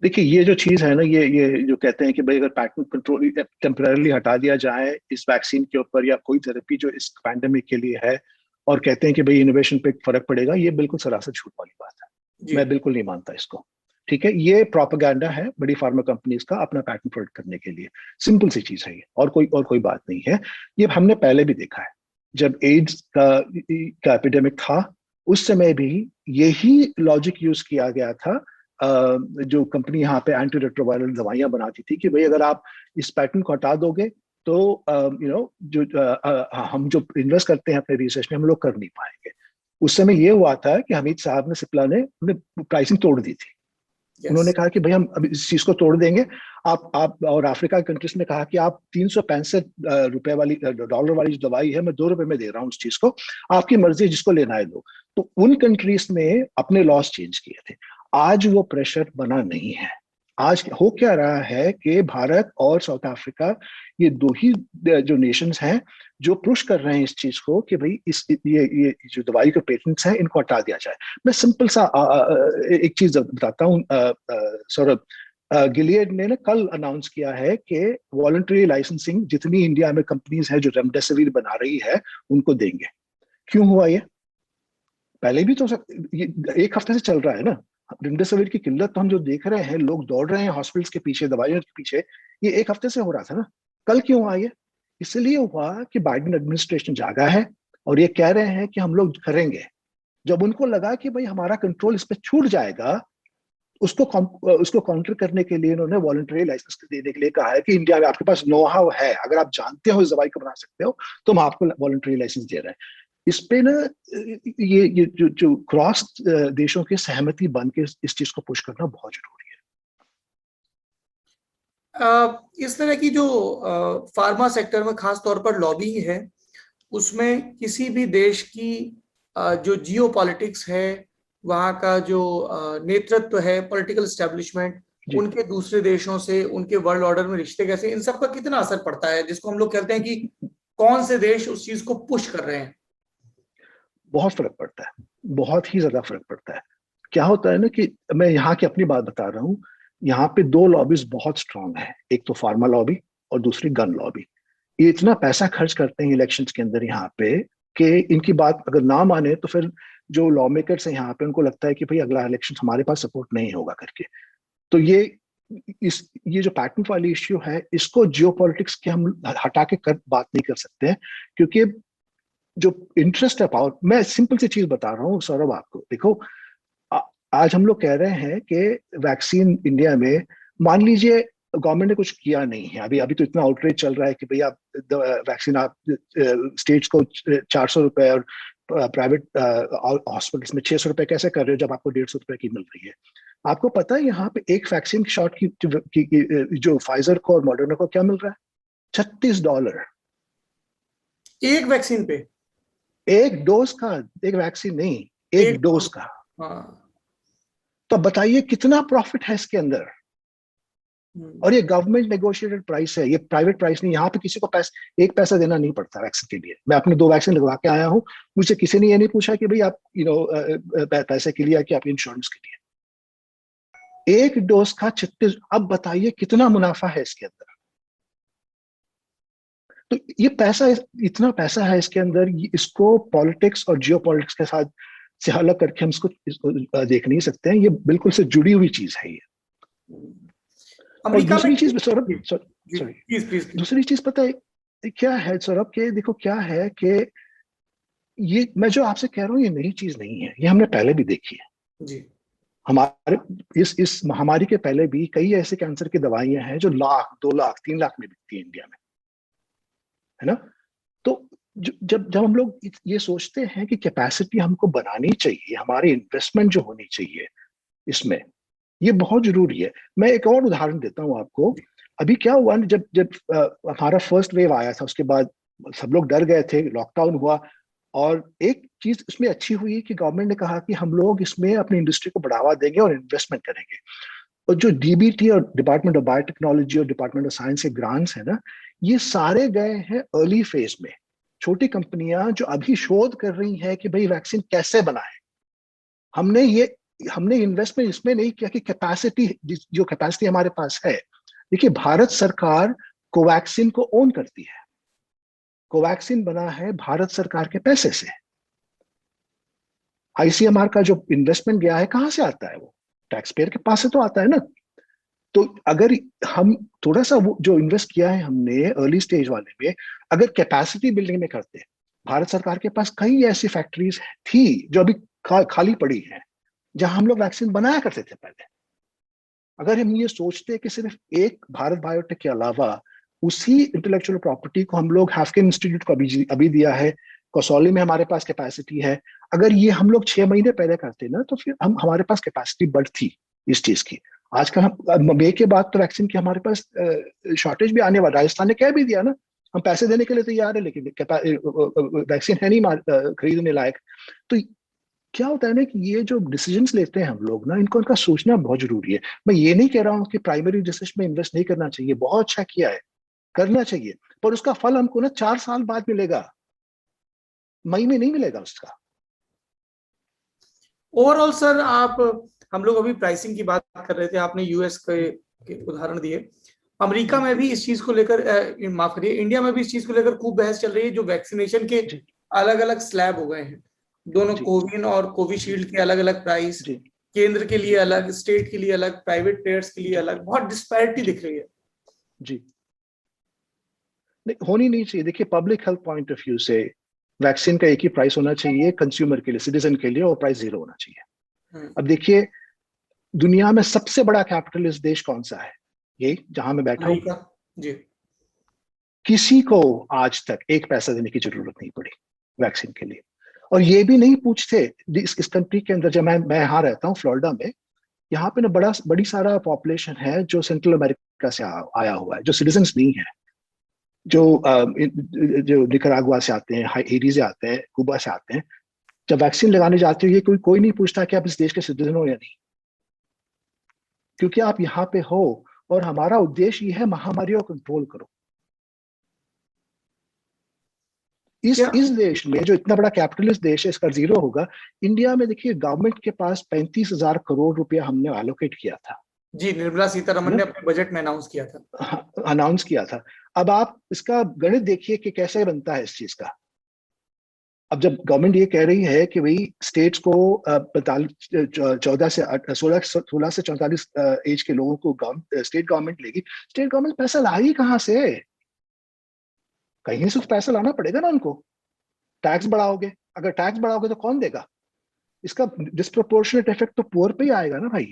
Speaker 2: देखिए, ये जो चीज है ना, ये जो कहते हैं कि भाई अगर पैटेंट कंट्रोल टेम्पररली हटा दिया जाए इस वैक्सीन के ऊपर, या कोई थेरेपी जो इस पैंडेमिक के लिए है, और कहते हैं कि भाई इनोवेशन पे फर्क पड़ेगा, ये बिल्कुल सरासर झूठ वाली बात है।
Speaker 1: जी।
Speaker 2: मैं बिल्कुल नहीं मानता इसको। ठीक है, ये प्रोपेगेंडा है बड़ी फार्मा कंपनीज का अपना पैटेंट प्रोटेक्ट करने के लिए। सिंपल सी चीज है ये, और कोई बात नहीं है। ये हमने पहले भी देखा है, जब एड्स का एपिडेमिक था, उस समय भी यही लॉजिक यूज किया गया था। जो कंपनी यहाँ पे एंटी रेट्रोवायरल दवाइयां बनाती थी कि भाई अगर आप इस पैटर्न को हटा दोगे तो जो हम जो इन्वेस्ट करते हैं अपने रिसर्च में, हम लोग कर नहीं पाएंगे। उस समय ये हुआ था कि हमीद साहब ने, सिप्ला ने प्राइसिंग तोड़ दी थी।
Speaker 1: यस।
Speaker 2: उन्होंने कहा कि भाई हम अब इस चीज को तोड़ देंगे। आप और अफ्रीका के कंट्रीज ने कहा कि आप 365 रुपए वाली, डॉलर वाली जो दवाई है, मैं 2 रुपए में दे रहा हूँ उस चीज को, आपकी मर्जी है, जिसको लेना है दो। तो उन कंट्रीज ने अपने लॉस चेंज किए थे। आज वो प्रेशर बना नहीं है। आज हो क्या रहा है कि भारत और साउथ अफ्रीका, ये दो ही जो नेशंस हैं जो पुश कर रहे हैं इस चीज को कि भाई ये जो दवाई के पेटेंट्स हैं इनको हटा दिया जाए। मैं सिंपल सा एक चीज बताता हूँ सौरभ। गिलियड ने ना कल अनाउंस किया है कि वॉलंटरी लाइसेंसिंग जितनी इंडिया में कंपनीज है जो रेमडेसिविर बना रही है, उनको देंगे। क्यों हुआ ये? पहले भी तो ये 1 हफ्ते से चल रहा है ना। रेमडेसिविर की किल्लत तो हम जो देख रहे हैं, लोग दौड़ रहे हैं हॉस्पिटल्स के पीछे, दवाइयों के पीछे, ये 1 हफ्ते से हो रहा था ना। कल क्यों हुआ ये? इसलिए हुआ कि बाइडेन एडमिनिस्ट्रेशन जागा है, और ये कह रहे हैं कि हम लोग करेंगे। जब उनको लगा कि भाई हमारा कंट्रोल इस पे छूट जाएगा, उसको काउंटर करने के लिए इन्होंने वॉलंटरी लाइसेंस देने के लिए कहा है कि इंडिया में आपके पास नो हाउ है, अगर आप जानते हो इस दवाई को बना सकते हो, तो हम आपको वॉलंटरी लाइसेंस दे रहे हैं। इस पे ना ये जो क्रॉस देशों की सहमति बन के इस चीज को पुश करना बहुत जरूरी है।
Speaker 1: इस तरह की जो फार्मा सेक्टर में खास तौर पर लॉबिंग है, उसमें किसी भी देश की जो जियो पॉलिटिक्स है, वहाँ का जो नेतृत्व है, पॉलिटिकल एस्टेब्लिशमेंट,
Speaker 2: जी।
Speaker 1: उनके दूसरे देशों से, उनके वर्ल्ड ऑर्डर में रिश्ते कैसे, इन सब का कितना असर पड़ता है, जिसको हम लोग कहते हैं कि कौन से देश उस चीज को पुश कर रहे हैं?
Speaker 2: बहुत फर्क पड़ता है, बहुत ही ज्यादा फर्क पड़ता है। क्या होता है ना कि मैं यहाँ की अपनी बात बता रहा हूँ। यहाँ पे दो लॉबीज बहुत स्ट्रांग है, एक तो फार्मा लॉबी और दूसरी गन लॉबी। ये इतना पैसा खर्च करते हैं इलेक्शंस के अंदर यहाँ पे कि इनकी बात अगर ना माने तो फिर जो लॉ मेकर्स हैं यहाँ पे, उनको लगता है कि भाई अगला इलेक्शन हमारे पास सपोर्ट नहीं होगा करके। तो ये जो पैटेंट वाली इश्यू है, इसको जियो पॉलिटिक्स के हम हटा के बात नहीं कर सकते हैं। क्योंकि जो इंटरेस्ट है पावर, मैं सिंपल सी चीज बता रहा हूँ सौरभ आपको, देखो आज हम लोग कह रहे हैं कि वैक्सीन इंडिया में, मान लीजिए गवर्नमेंट ने कुछ किया नहीं है, अभी अभी तो इतना आउटरीच चल रहा है कि भाई आप वैक्सीन आप स्टेट्स को 400 रुपए और प्राइवेट हॉस्पिटल्स में 600 रुपए कैसे कर रहे हो जब आपको 150 रुपए की मिल रही है। आपको पता है यहाँ पे एक वैक्सीन शॉट की जो फाइजर को और मॉडर्ना को क्या मिल रहा है? $36।
Speaker 1: एक वैक्सीन पे?
Speaker 2: एक डोज का, एक वैक्सीन नहीं, एक डोज का।
Speaker 1: हाँ।
Speaker 2: तो बताइए कितना प्रॉफिट है इसके अंदर। और ये गवर्नमेंट नेगोशिएटेड प्राइस है, ये प्राइवेट प्राइस नहीं। यहाँ पे किसी को एक पैसा देना नहीं पड़ता वैक्सीन के लिए। मैं अपने 2 वैक्सीन लगवा के आया हूँ, मुझे किसी ने ये नहीं पूछा कि भाई आप पैसे के लिए कि आप इंश्योरेंस के लिए। एक डोज का 36। अब बताइए कितना मुनाफा है इसके अंदर। तो ये पैसा, इतना पैसा है इसके अंदर, इसको पॉलिटिक्स और जियो पॉलिटिक्स के साथ से अलग करके हम इसको देख नहीं सकते हैं। ये बिल्कुल से जुड़ी हुई चीज है ये। और दूसरी चीज सौरभ, सॉरी, दूसरी चीज पता है क्या है सौरभ? के देखो क्या है कि ये मैं जो आपसे कह रहा हूँ ये नई चीज नहीं है, ये हमने पहले भी देखी है
Speaker 1: जी।
Speaker 2: हमारे इस महामारी के पहले भी कई ऐसे कैंसर की दवाइयां हैं जो 1,00,000, 2,00,000, 3,00,000 में बिकती है इंडिया में, है ना? तो जब जब हम लोग ये सोचते हैं कि कैपेसिटी हमको बनानी चाहिए, हमारी इन्वेस्टमेंट जो होनी चाहिए इसमें, ये बहुत जरूरी है। मैं एक और उदाहरण देता हूँ आपको। अभी क्या हुआ, जब जब हमारा फर्स्ट वेव आया था, उसके बाद सब लोग डर गए थे, लॉकडाउन हुआ, और एक चीज इसमें अच्छी हुई कि गवर्नमेंट ने कहा कि हम लोग इसमें अपनी इंडस्ट्री को बढ़ावा देंगे और इन्वेस्टमेंट करेंगे। और जो डीबीटी और डिपार्टमेंट ऑफ बायोटेक्नोलॉजी और डिपार्टमेंट ऑफ साइंस के ग्रांट्स है ना, ये सारे गए हैं अर्ली फेज में। छोटी कंपनियां जो अभी शोध कर रही हैं कि भाई वैक्सीन कैसे बनाए, हमने इन्वेस्टमेंट इसमें नहीं किया कि कैपेसिटी, जो कैपेसिटी हमारे पास है। देखिए भारत सरकार कोवैक्सीन को ओन करती है। कोवैक्सीन बना है भारत सरकार के पैसे से। आईसीएमआर का जो इन्वेस्टमेंट गया है कहां से आता है? वो टैक्स पेयर के पास से तो आता है ना। तो अगर हम थोड़ा सा वो जो इन्वेस्ट किया है हमने अर्ली स्टेज वाले में, अगर कैपेसिटी बिल्डिंग में करते, भारत सरकार के पास कई ऐसी फैक्ट्रीज थी जो अभी खाली पड़ी हैं, जहां हम लोग वैक्सीन बनाया करते थे पहले। अगर हम ये सोचते कि सिर्फ एक भारत बायोटेक के अलावा उसी इंटेलेक्चुअल प्रॉपर्टी को हम लोग हाफकिन इंस्टीट्यूट को अभी दिया है, कसौली में हमारे पास कैपेसिटी है, अगर ये हम लोग 6 महीने पहले करते ना, तो फिर हमारे पास कैपेसिटी बढ़ती इस चीज की। आजकल हम मई के बाद तो वैक्सीन की हमारे पास शॉर्टेज भी आने वाला। राजस्थान ने कह भी दिया ना, हम पैसे देने के लिए तैयार है, लेकिन वैक्सीन है नहीं खरीदने लायक। तो क्या होता है ना कि ये जो डिसीजंस लेते हैं हम लोग ना, इनका सोचना बहुत जरूरी है। मैं ये नहीं कह रहा हूँ कि प्राइमरी रिसर्च में इन्वेस्ट नहीं करना चाहिए, बहुत अच्छा किया है, करना चाहिए, पर उसका फल हमको ना 4 साल बाद मिलेगा, मई में नहीं मिलेगा उसका।
Speaker 1: ओवरऑल सर, आप, हम लोग अभी प्राइसिंग की बात कर रहे थे, आपने यूएस के उदाहरण दिए। अमेरिका में भी इस चीज को लेकर, माफ करिए, इंडिया में भी इस चीज को लेकर खूब बहस चल रही है। जो वैक्सीनेशन के अलग अलग स्लैब हो गए हैं, दोनों कोविन और कोविशील्ड के अलग अलग प्राइस, केंद्र के लिए अलग, स्टेट के लिए अलग, प्राइवेट प्लेयर्स के लिए अलग, बहुत डिस्पैरिटी दिख रही है।
Speaker 2: जी, नहीं, होनी नहीं चाहिए। देखिए public health point of view से वैक्सीन का एक ही प्राइस होना चाहिए, कंज्यूमर के लिए, सिटीजन के लिए, और प्राइस 0 होना चाहिए। अब देखिए दुनिया में सबसे बड़ा कैपिटलिस्ट देश कौन सा है? ये जहां मैं बैठा हूं।
Speaker 1: जी।
Speaker 2: किसी को आज तक एक पैसा देने की जरूरत नहीं पड़ी वैक्सीन के लिए। और ये भी नहीं पूछते इस कंट्री के अंदर, जब मैं यहाँ रहता हूँ फ्लोरिडा में, यहाँ पे ना बड़ी सारा पॉपुलेशन है जो सेंट्रल अमेरिका से आया हुआ है, जो सिटीजन्स नहीं है, जो निकरागुआ से आते हैं, हाइटी से आते हैं, क्यूबा से आते हैं। जब वैक्सीन लगाने जाते हो, ये कोई नहीं पूछता कि आप इस देश के सिटीजन हो या नहीं, क्योंकि आप यहाँ पे हो और हमारा उद्देश्य ये है महामारियों को कंट्रोल करो। इस देश में जो इतना बड़ा कैपिटलिस्ट देश है, इसका 0 होगा। इंडिया में देखिए गवर्नमेंट के पास 35,000 करोड़ रुपया हमने एलोकेट किया था।
Speaker 1: जी, निर्मला सीतारमण ने अपने बजट में अनाउंस किया था।
Speaker 2: अनाउंस किया था। अब आप इसका गणित देखिए कि कैसे बनता है इस चीज का। अब जब गवर्नमेंट ये कह रही है कि भाई स्टेट्स को 14 से 16 से 44 एज के लोगों को स्टेट गवर्नमेंट लेगी, स्टेट गवर्नमेंट पैसा लाएगी कहां से? कहीं से पैसा लाना पड़ेगा ना उनको। टैक्स बढ़ाओगे, अगर टैक्स बढ़ाओगे तो कौन देगा? इसका डिस्प्रोपोर्शनेट इफेक्ट तो पुअर पे ही आएगा ना भाई।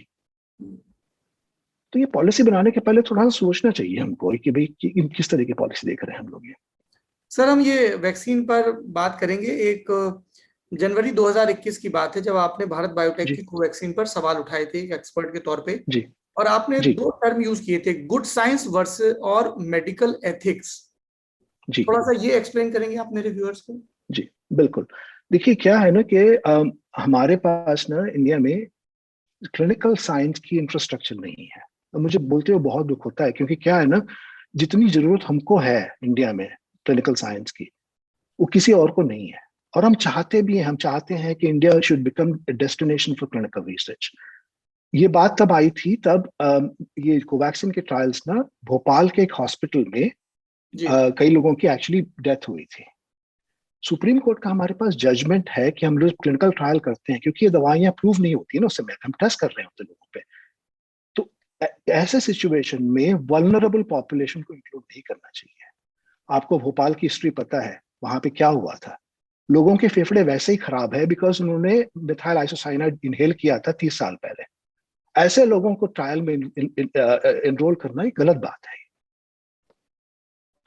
Speaker 2: तो ये पॉलिसी बनाने के पहले थोड़ा सा सोचना चाहिए हमको कि भाई किस तरह की पॉलिसी देख रहे हैं हम लोग ये।
Speaker 1: सर हम ये वैक्सीन पर बात करेंगे। एक जनवरी 2021 की बात है जब आपने भारत बायोटेक
Speaker 2: जी
Speaker 1: की कोवैक्सीन पर सवाल उठाए थे एक एक्सपर्ट के तौर पे,
Speaker 2: जी
Speaker 1: और आपने
Speaker 2: जी
Speaker 1: दो टर्म यूज किए थे, गुड साइंस वर्सेस और मेडिकल एथिक्स।
Speaker 2: जी
Speaker 1: थोड़ा सा ये एक्सप्लेन करेंगे आप मेरे व्यूअर्स को?
Speaker 2: जी बिल्कुल। देखिए क्या है ना कि हमारे पास ना इंडिया में क्लिनिकल साइंस की इंफ्रास्ट्रक्चर नहीं है। और मुझे बोलते हुए बहुत दुख होता है, क्योंकि क्या है ना, जितनी जरूरत हमको है इंडिया में क्लिनिकल साइंस की, वो किसी और को नहीं है। और हम चाहते भी हैं, हम चाहते हैं कि India should become destination for clinical research. ये बात तब आई थी तब ये कोवैक्सीन के ट्रायल्स ना भोपाल के एक हॉस्पिटल में
Speaker 1: जी
Speaker 2: कई लोगों की एक्चुअली डेथ हुई थी। सुप्रीम कोर्ट का हमारे पास जजमेंट है कि हम लोग क्लिनिकल ट्रायल करते हैं, क्योंकि ये दवाइयां प्रूव नहीं होती ना उस समय, हम टेस्ट कर रहे होते लोगों पे। तो ऐसे सिचुएशन में वल्नरेबल पॉपुलेशन को इंक्लूड नहीं करना चाहिए। आपको भोपाल की हिस्ट्री पता है, वहां पे क्या हुआ था। लोगों के फेफड़े वैसे ही खराब है बिकॉज उन्होंने मिथाइल आइसोसाइनाइड इनहेल किया था 30 साल पहले। ऐसे लोगों को ट्रायल में एनरोल करना एक गलत बात है।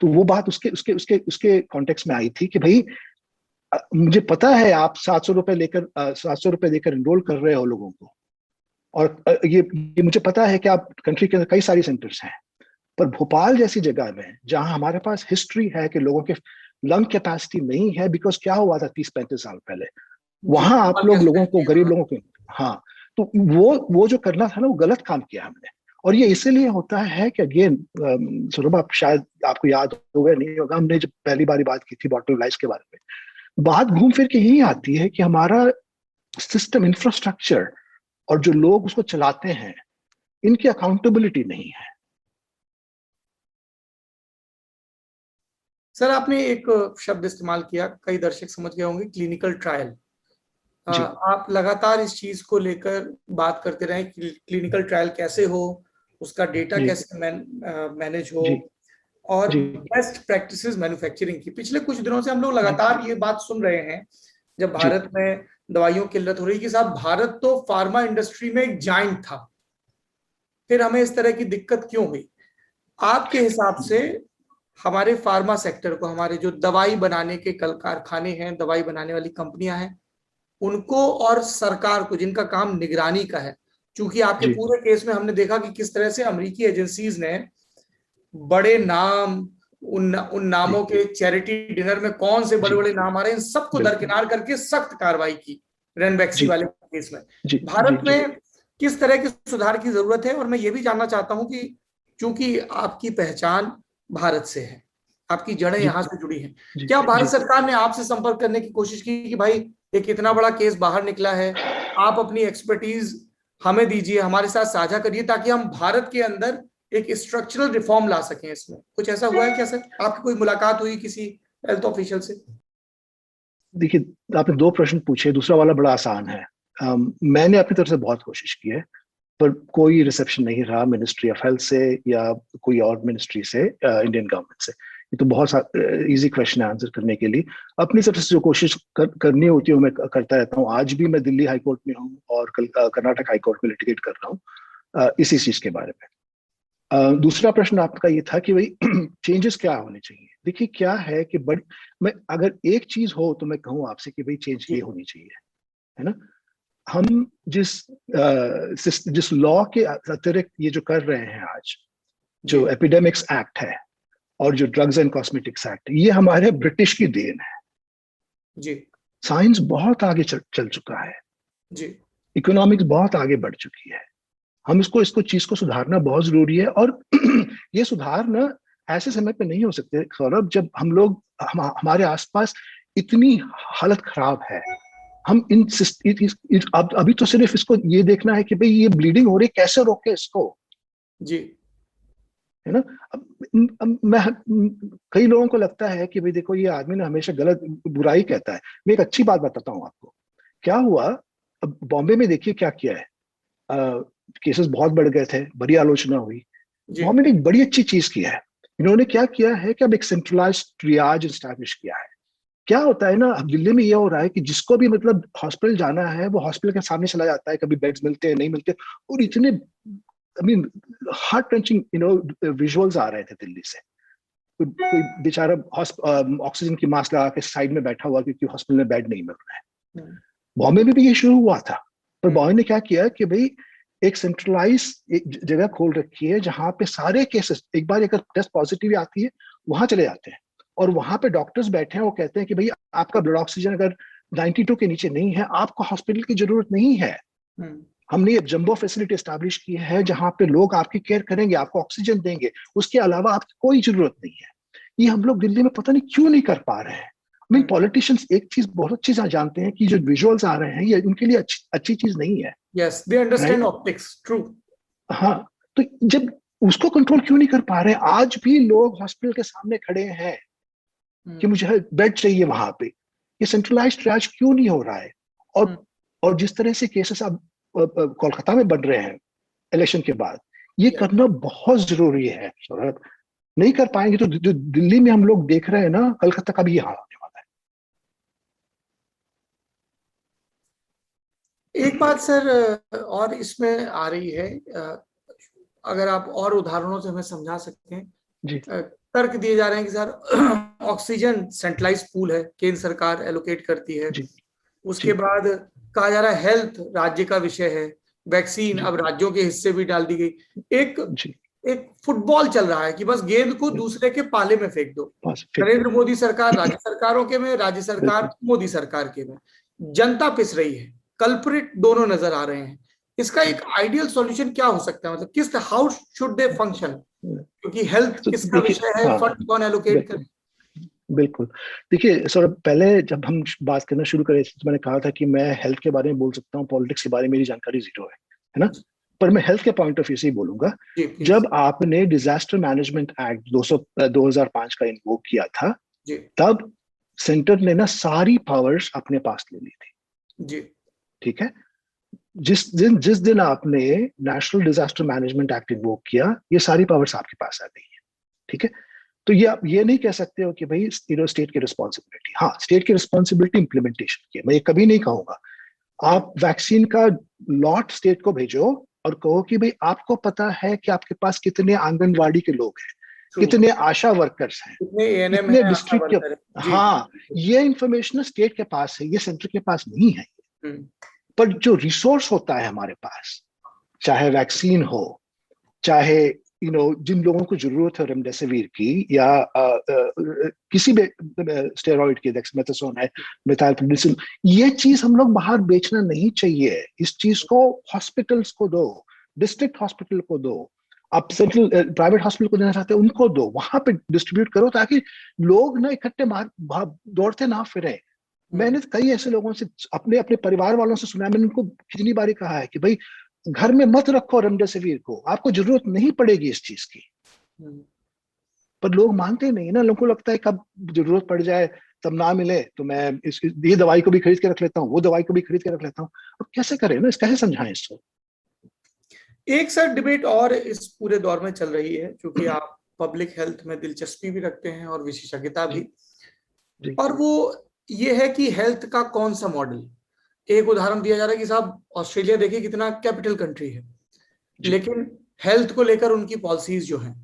Speaker 2: तो वो बात उसके उसके उसके उसके कॉन्टेक्स्ट में आई थी कि भाई मुझे पता है आप 700 रुपए देकर एनरोल कर रहे हो लोगों को, और ये मुझे पता है कि आप कंट्री के अंदर कई सारी सेंटर्स हैं, पर भोपाल जैसी जगह में जहां हमारे पास हिस्ट्री है कि लोगों के लंग कैपेसिटी नहीं है, बिकॉज क्या हुआ था 30-35 साल पहले,
Speaker 1: जी,
Speaker 2: वहां आप लोग लोगों को, गरीब
Speaker 1: हाँ।
Speaker 2: लोगों को, हाँ, तो वो जो करना था ना, वो गलत काम किया हमने। और ये इसीलिए होता है कि अगेन सौरभ, आप शायद आपको याद होगा नहीं होगा, हमने जब पहली बारी बात की थी बॉटल लाइस के बारे में, बात घूम फिर के यही आती है कि हमारा सिस्टम, इंफ्रास्ट्रक्चर और जो लोग उसको चलाते हैं, इनकी अकाउंटेबिलिटी नहीं है।
Speaker 1: सर आपने एक शब्द इस्तेमाल किया, कई दर्शक समझ गए होंगे, क्लिनिकल ट्रायल।
Speaker 2: जी
Speaker 1: आप लगातार इस चीज को लेकर बात करते रहे कि क्लिनिकल ट्रायल कैसे हो, उसका डेटा
Speaker 2: जी
Speaker 1: कैसे मैनेज हो,
Speaker 2: जी
Speaker 1: और
Speaker 2: जी
Speaker 1: बेस्ट प्रैक्टिसेस मैन्युफैक्चरिंग की। पिछले कुछ दिनों से हम लोग
Speaker 2: जी
Speaker 1: लगातार ये बात सुन रहे हैं, जब
Speaker 2: जी
Speaker 1: भारत में दवाइयों की किल्लत हो रही कि साहब भारत तो फार्मा इंडस्ट्री में एक जाइंट था, फिर हमें इस तरह की दिक्कत क्यों हुई? आपके हिसाब से हमारे फार्मा सेक्टर को, हमारे जो दवाई बनाने के कल कारखाने हैं, दवाई बनाने वाली कंपनियां हैं, उनको और सरकार को, जिनका काम निगरानी का है, क्योंकि आपके
Speaker 2: जी
Speaker 1: पूरे केस में हमने देखा कि किस तरह से अमेरिकी एजेंसीज ने बड़े नाम, उन
Speaker 2: जी
Speaker 1: नामों के चैरिटी डिनर में कौन से बड़े
Speaker 2: जी
Speaker 1: बड़े नाम आ रहे हैं, इन सबको
Speaker 2: बिल्कुल।
Speaker 1: दरकिनार करके सख्त कार्रवाई की रेनवैक्सी
Speaker 2: जी
Speaker 1: वाले केस में।
Speaker 2: जी जी
Speaker 1: भारत
Speaker 2: जी
Speaker 1: में किस तरह के सुधार की जरूरत है? और मैं ये भी जानना चाहता हूं कि चूंकि आपकी पहचान भारत से है, आपकी जड़ें
Speaker 2: जी
Speaker 1: यहां से जुड़ी हैं,
Speaker 2: जी
Speaker 1: क्या भारत
Speaker 2: जी
Speaker 1: सरकार ने आपसे संपर्क करने की कोशिश की कि भाई एक इतना बड़ा केस बाहर निकला है, आप अपनी एक्सपर्टीज हमें दीजिए, हमारे साथ साझा करिए, ताकि हम भारत के अंदर एक स्ट्रक्चरल रिफॉर्म ला सकें? इसमें कुछ ऐसा हुआ है क्या सर? आपकी कोई मुलाकात हुई किसी हेल्थ ऑफिशियल से?
Speaker 2: देखिए, आपने दो प्रश्न पूछे, दूसरा वाला बड़ा आसान है। मैंने अपनी तरफ से बहुत कोशिश की है, पर कोई रिसेप्शन नहीं रहा मिनिस्ट्री ऑफ हेल्थ से या कोई और मिनिस्ट्री से, इंडियन गवर्नमेंट से। ये तो बहुत इजी क्वेश्चन है आंसर करने के लिए। अपनी तरफ से जो कोशिश करनी होती है वो मैं करता रहता हूँ। आज भी मैं दिल्ली हाईकोर्ट में हूँ और कल कर्नाटक हाईकोर्ट में लिटिगेट कर रहा हूँ इसी चीज के बारे में। दूसरा प्रश्न आपका ये था कि भाई चेंजेस क्या होने चाहिए। देखिए क्या है कि मैं अगर एक चीज हो तो मैं कहूँ आपसे कि भाई चेंज ये होनी चाहिए, है ना। हम जिस लॉ के अतिरिक्त ये जो कर रहे हैं आज,
Speaker 1: जी
Speaker 2: जो एपिडेमिक्स एक्ट है और जो ड्रग्स एंड कॉस्मेटिक्स एक्ट, ये हमारे ब्रिटिश की देन है।
Speaker 1: जी
Speaker 2: साइंस बहुत आगे चल चुका है,
Speaker 1: जी
Speaker 2: इकोनॉमिक्स बहुत आगे बढ़ चुकी है। हम इसको चीज को सुधारना बहुत जरूरी है। और ये सुधार ना ऐसे समय पे नहीं हो सकते सौरभ, जब हम लोग हमारे आसपास इतनी हालत खराब है। हम अब अभी तो सिर्फ इसको ये देखना है कि भाई ये ब्लीडिंग हो रही है, कैसे रोके इसको,
Speaker 1: जी
Speaker 2: है ना। अब मैं कई लोगों को लगता है कि भाई देखो ये आदमी ना हमेशा गलत बुराई कहता है। मैं एक अच्छी बात बताता हूँ आपको क्या हुआ। अब बॉम्बे में देखिए क्या किया है, केसेस बहुत बढ़ गए थे, बड़ी आलोचना हुई।
Speaker 1: जी
Speaker 2: बॉम्बे ने एक बड़ी अच्छी चीज किया है। इन्होंने क्या किया है कि अब एक सेंट्रलाइज्ड ट्रियाज एस्टैब्लिश किया है क्या होता है ना, अब दिल्ली में ये हो रहा है कि जिसको भी मतलब हॉस्पिटल जाना है वो हॉस्पिटल के सामने चला जाता है, कभी बेड्स मिलते हैं नहीं मिलते, और इतने I mean heart crunching visuals आ रहे थे दिल्ली से। कोई बेचारा ऑक्सीजन की मास्क लगा के साइड में बैठा हुआ क्योंकि हॉस्पिटल में बेड नहीं मिल रहा है। बॉम्बे में भी ये शुरू हुआ था, पर बॉम्बे ने क्या किया कि भाई एक सेंट्रलाइज एक जगह खोल रखी है जहां पे सारे केसेस एक बार अगर टेस्ट पॉजिटिव आती है वहां चले जाते हैं, और वहां पे डॉक्टर्स बैठे हैं, वो कहते हैं कि भाई आपका ब्लड ऑक्सीजन अगर 92 के नीचे नहीं है, आपको हॉस्पिटल की जरूरत नहीं है। हमने ये जंबो फैसिलिटी एस्टैब्लिश की है जहां पे लोग आपकी केयर करेंगे, आपको ऑक्सीजन देंगे, उसके अलावा आपकी कोई जरूरत नहीं है। ये हम लोग दिल्ली में पता नहीं क्यों नहीं कर पा रहे हैं। मैं पॉलिटिशियंस एक चीज बहुत अच्छी से जानते हैं कि जो विजुअल्स आ रहे हैं ये उनके लिए अच्छी चीज नहीं है।
Speaker 1: Yes, they understand optics, true.
Speaker 2: हाँ, तो जब उसको कंट्रोल क्यों नहीं कर पा रहे हैं, आज भी लोग हॉस्पिटल के सामने खड़े हैं कि मुझे बेड चाहिए वहां पे, ये सेंट्रलाइज्ड ट्रायज क्यों नहीं हो रहा है? और जिस तरह से केसेस अब कोलकाता में बढ़ रहे हैं इलेक्शन के बाद, ये करना बहुत जरूरी है सौरभ। नहीं कर पाएंगे तो जो दिल्ली में हम लोग देख रहे हैं ना, कलकत्ता का भी ये हाल होने वाला
Speaker 1: है। एक बात सर और इसमें आ रही है, अगर आप और उदाहरणों से हमें समझा सकते हैं
Speaker 2: जी।
Speaker 1: तर्क दिए जा रहे हैं कि सर ऑक्सीजन सेंट्रलाइज पूल है, केंद्र सरकार एलोकेट करती है। उसके बाद कहा जा रहा है हेल्थ राज्य का विषय है, वैक्सीन अब राज्यों के हिस्से भी डाल दी गई। एक फुटबॉल चल रहा है कि बस गेंद को दूसरे के पाले में फेंक दो। नरेंद्र मोदी सरकार राज्य सरकारों के में, राज्य सरकार मोदी सरकार के में, जनता पिस रही है, कल्प्रिट दोनों नजर आ रहे हैं। इसका एक आइडियल सॉल्यूशन क्या हो सकता है, मतलब किस हाउ शुड दे फंक्शन, क्योंकि हेल्थ किसका विषय है, फंड कौन एलोकेट करे?
Speaker 2: बिल्कुल, देखिए सर, पहले जब हम बात करना शुरू करे तो मैंने कहा था कि मैं हेल्थ के बारे में बोल सकता हूँ, पॉलिटिक्स के बारे में मेरी जानकारी जीरो है ना, पर मैं हेल्थ के पॉइंट ऑफ व्यू से ही बोलूंगा। जब आपने डिजास्टर मैनेजमेंट एक्ट 2005 का इन्वोक किया था, तब सेंटर ने ना सारी पावर्स अपने पास ले ली थी। ठीक है, जिस दिन आपने national disaster management act invoke किया, ये सारी पावर्स आपके पास आ गई है। ठीक है, तो ये आप ये नहीं कह सकते हो कि भाई स्टेट की रिस्पॉन्सिबिलिटी, हाँ स्टेट की रिस्पॉन्सिबिलिटी इंप्लीमेंटेशन की, मैं ये कभी नहीं कहूंगा। आप वैक्सीन का लॉट स्टेट को भेजो और कहो कि भाई आपको पता है कि आपके पास कितने आंगनवाड़ी के लोग हैं, कितने आशा वर्कर्स हैं, कितने डिस्ट्रिक्ट के, हाँ ये इंफॉर्मेशन स्टेट के पास है, ये सेंटर के पास नहीं है। पर जो रिसोर्स होता है हमारे पास, चाहे वैक्सीन हो, चाहे जिन लोगों को जरूरत है रेमडेसिविर की या किसी भी स्टेरॉइड की, डेक्सामेथासोन है, मेथाइलप्रिडिसन, ये चीज हम लोग बाहर बेचना नहीं चाहिए। इस चीज को हॉस्पिटल्स को दो, डिस्ट्रिक्ट हॉस्पिटल को दो, आप सेंट्रल प्राइवेट हॉस्पिटल को देना चाहते हैं उनको दो, वहां पे डिस्ट्रीब्यूट करो ताकि लोग ना इकट्ठे दौड़ते ना फिरे। मैंने कई ऐसे लोगों से, अपने अपने परिवार वालों से सुना, मैंने उनको कितनी बारी कहा है कि भाई घर में मत रखो रेमडेसिविर को, आपको जरूरत नहीं पड़ेगी इस चीज की, पर लोग मानते नहीं ना। लोगों को लगता है कब जरूरत पड़ जाए तब ना मिले तो मैं ये दवाई को भी खरीद के रख लेता हूँ, वो दवाई को भी खरीद के रख लेता हूँ। अब कैसे करें ना, कैसे समझाएं इसको?
Speaker 1: एक सर डिबेट और इस पूरे दौर में चल रही है, क्योंकि आप पब्लिक हेल्थ में दिलचस्पी भी रखते हैं और विशेषज्ञता भी, और वो ये है कि हेल्थ का कौन सा मॉडल। एक उदाहरण दिया जा रहा है कि साहब ऑस्ट्रेलिया देखिए कितना कैपिटल कंट्री है, लेकिन हेल्थ को लेकर उनकी पॉलिसीज जो हैं,